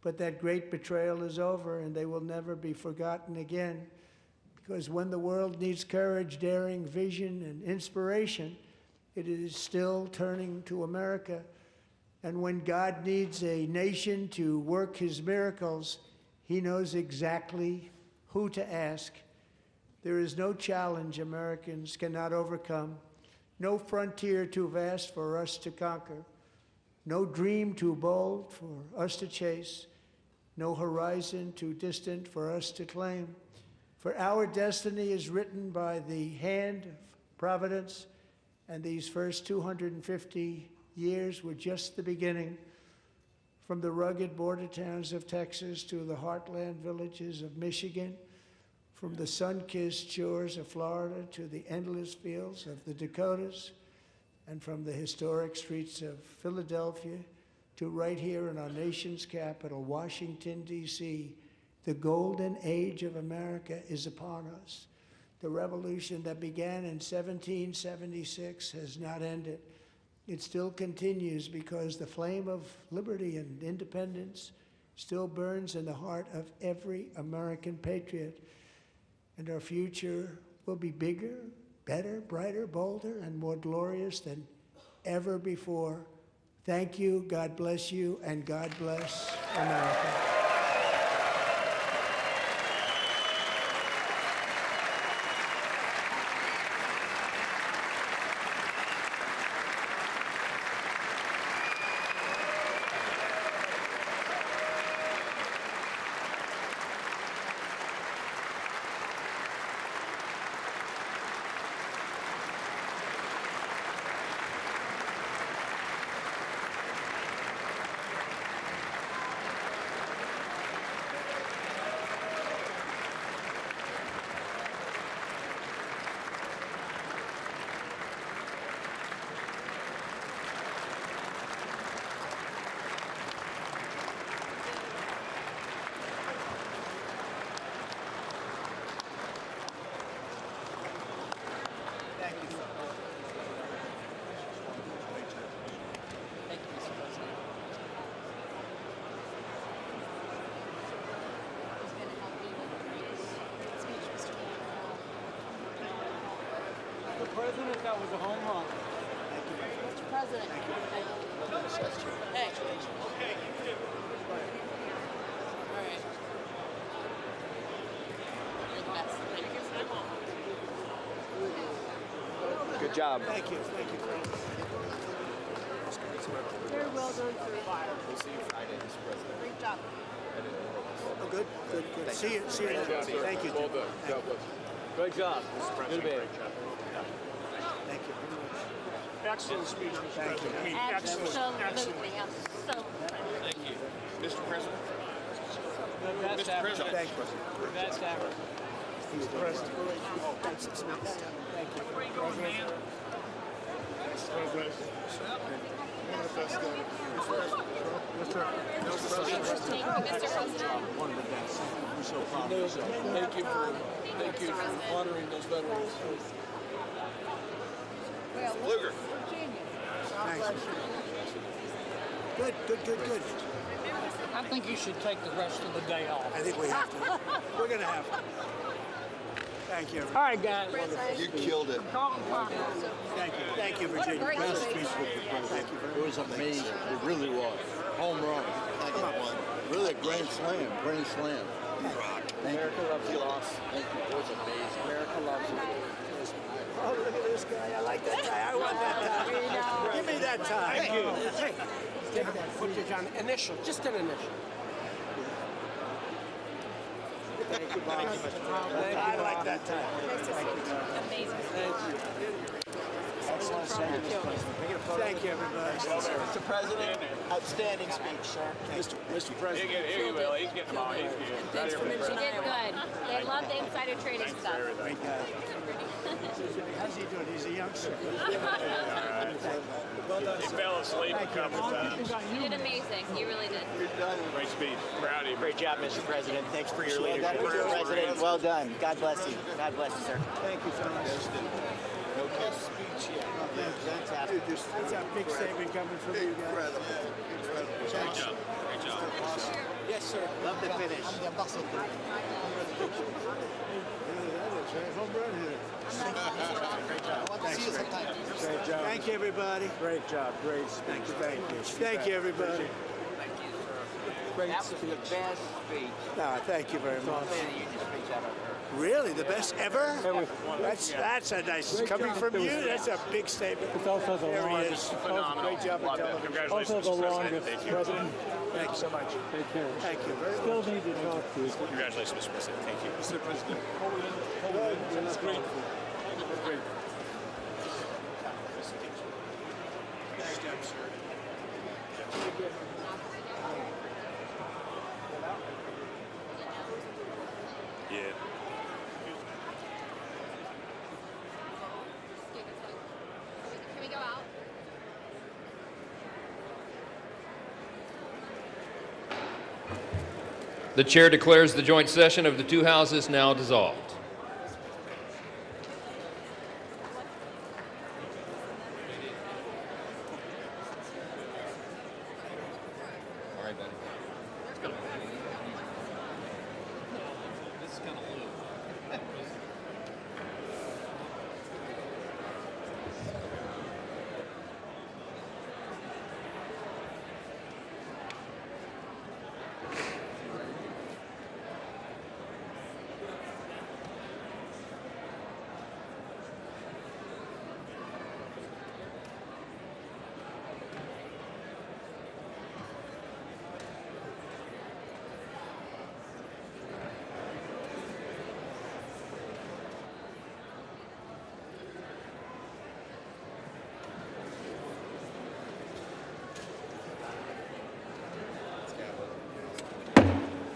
But that great betrayal is over, and they will never be forgotten again. Because when the world needs courage, daring, vision, and inspiration, it is still turning to America. And when God needs a nation to work his miracles, he knows exactly who to ask. There is no challenge Americans cannot overcome, no frontier too vast for us to conquer, no dream too bold for us to chase, no horizon too distant for us to claim. For our destiny is written by the hand of providence, and these first 250 years were just the beginning. From the rugged border towns of Texas to the heartland villages of Michigan, from the sun-kissed shores of Florida to the endless fields of the Dakotas, and from the historic streets of Philadelphia to right here in our nation's capital, Washington, D.C., the golden age of America is upon us. The revolution that began in 1776 has not ended. It still continues because the flame of liberty and independence still burns in the heart of every American patriot. And our future will be bigger, better, brighter, bolder, and more glorious than ever before. Thank you, God bless you, and God bless America. Mr. President, that was a home run. Mr. President. Hey. Okay, you too. All right. You're the best. Thank you. Good job. Thank you, friends. Very well done, sir. We'll see you Friday, Mr. President. Great job. Oh, good. See you then. Thank you. Well done. God bless you. Good job. Mr. President. Good job. Thank you very much. Excellent speech, Mr. President. I mean, Absolutely. I'm so Thank you. Mr. President. The best Mr. ever. President. Thank you. The best ever. He's the president. Thank you. Where you going, man? One of the best. We're so proud of yourself. Thank you for honoring those veterans. Luger. Good. I think you should take the rest of the day off. I think we have to. We're going to have to. Thank you, everybody. All right, guys. You killed it. Thank you, Virginia. Best speech with the president. It was amazing. It really was. Home run. Really a grand slam. Grand slam. America loves you, lost. Thank you. It was amazing. America loves you. Oh, look at this guy. I like that guy. I want that tie. Give me that tie. Thank you. Take that footage on initial, just an initial. Thank you, boss. I like that tie. amazing. Thank you. Thank you, everybody. Mr. President, outstanding speech, sir. Mr. President. Here you will. He's getting them all. He's Thanks for mentioning He did good. They love the insider trading stuff. Great guy. How's he doing? He's a youngster. He fell asleep a couple times. You did amazing. You really did. Great speech. Proud of you. Great job, Mr. President. Thanks for your Well leadership. done, Mr. President, well done. God bless you. God bless you, sir. Thank you, fellas. No good speech yet. Fantastic. That's a big statement coming from you guys. Incredible. Great job. Great job. Yes, sir. Love the finish. Home run hitter. See you sometime. Great job. Thank you, everybody. Great job. Great speech. Thank you. Thank you, everybody. That was the best speech No, thank you very much. speech I've ever heard. Really, the best ever? That's a nice coming from you. That's a big statement. It's also the There he longest. is. Phenomenal. Great job on Love it. television. Congratulations, Also the Mr. longest President. Thank you. president. Thank you so much. Take care. Thank you very much. Still need to talk to you. Congratulations, Mr. President. Thank you. Mr. President. That's great. Great. Yeah. Can we go out? The chair declares the joint session of the two houses now dissolved.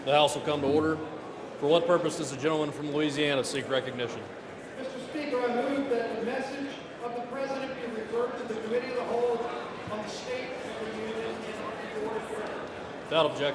The House will come to order. For what purpose does the gentleman from Louisiana seek recognition? Mr. Speaker, I move that the message of the President be referred to the Committee of the Whole on the State of the Union and the Board of Governors. Without objection.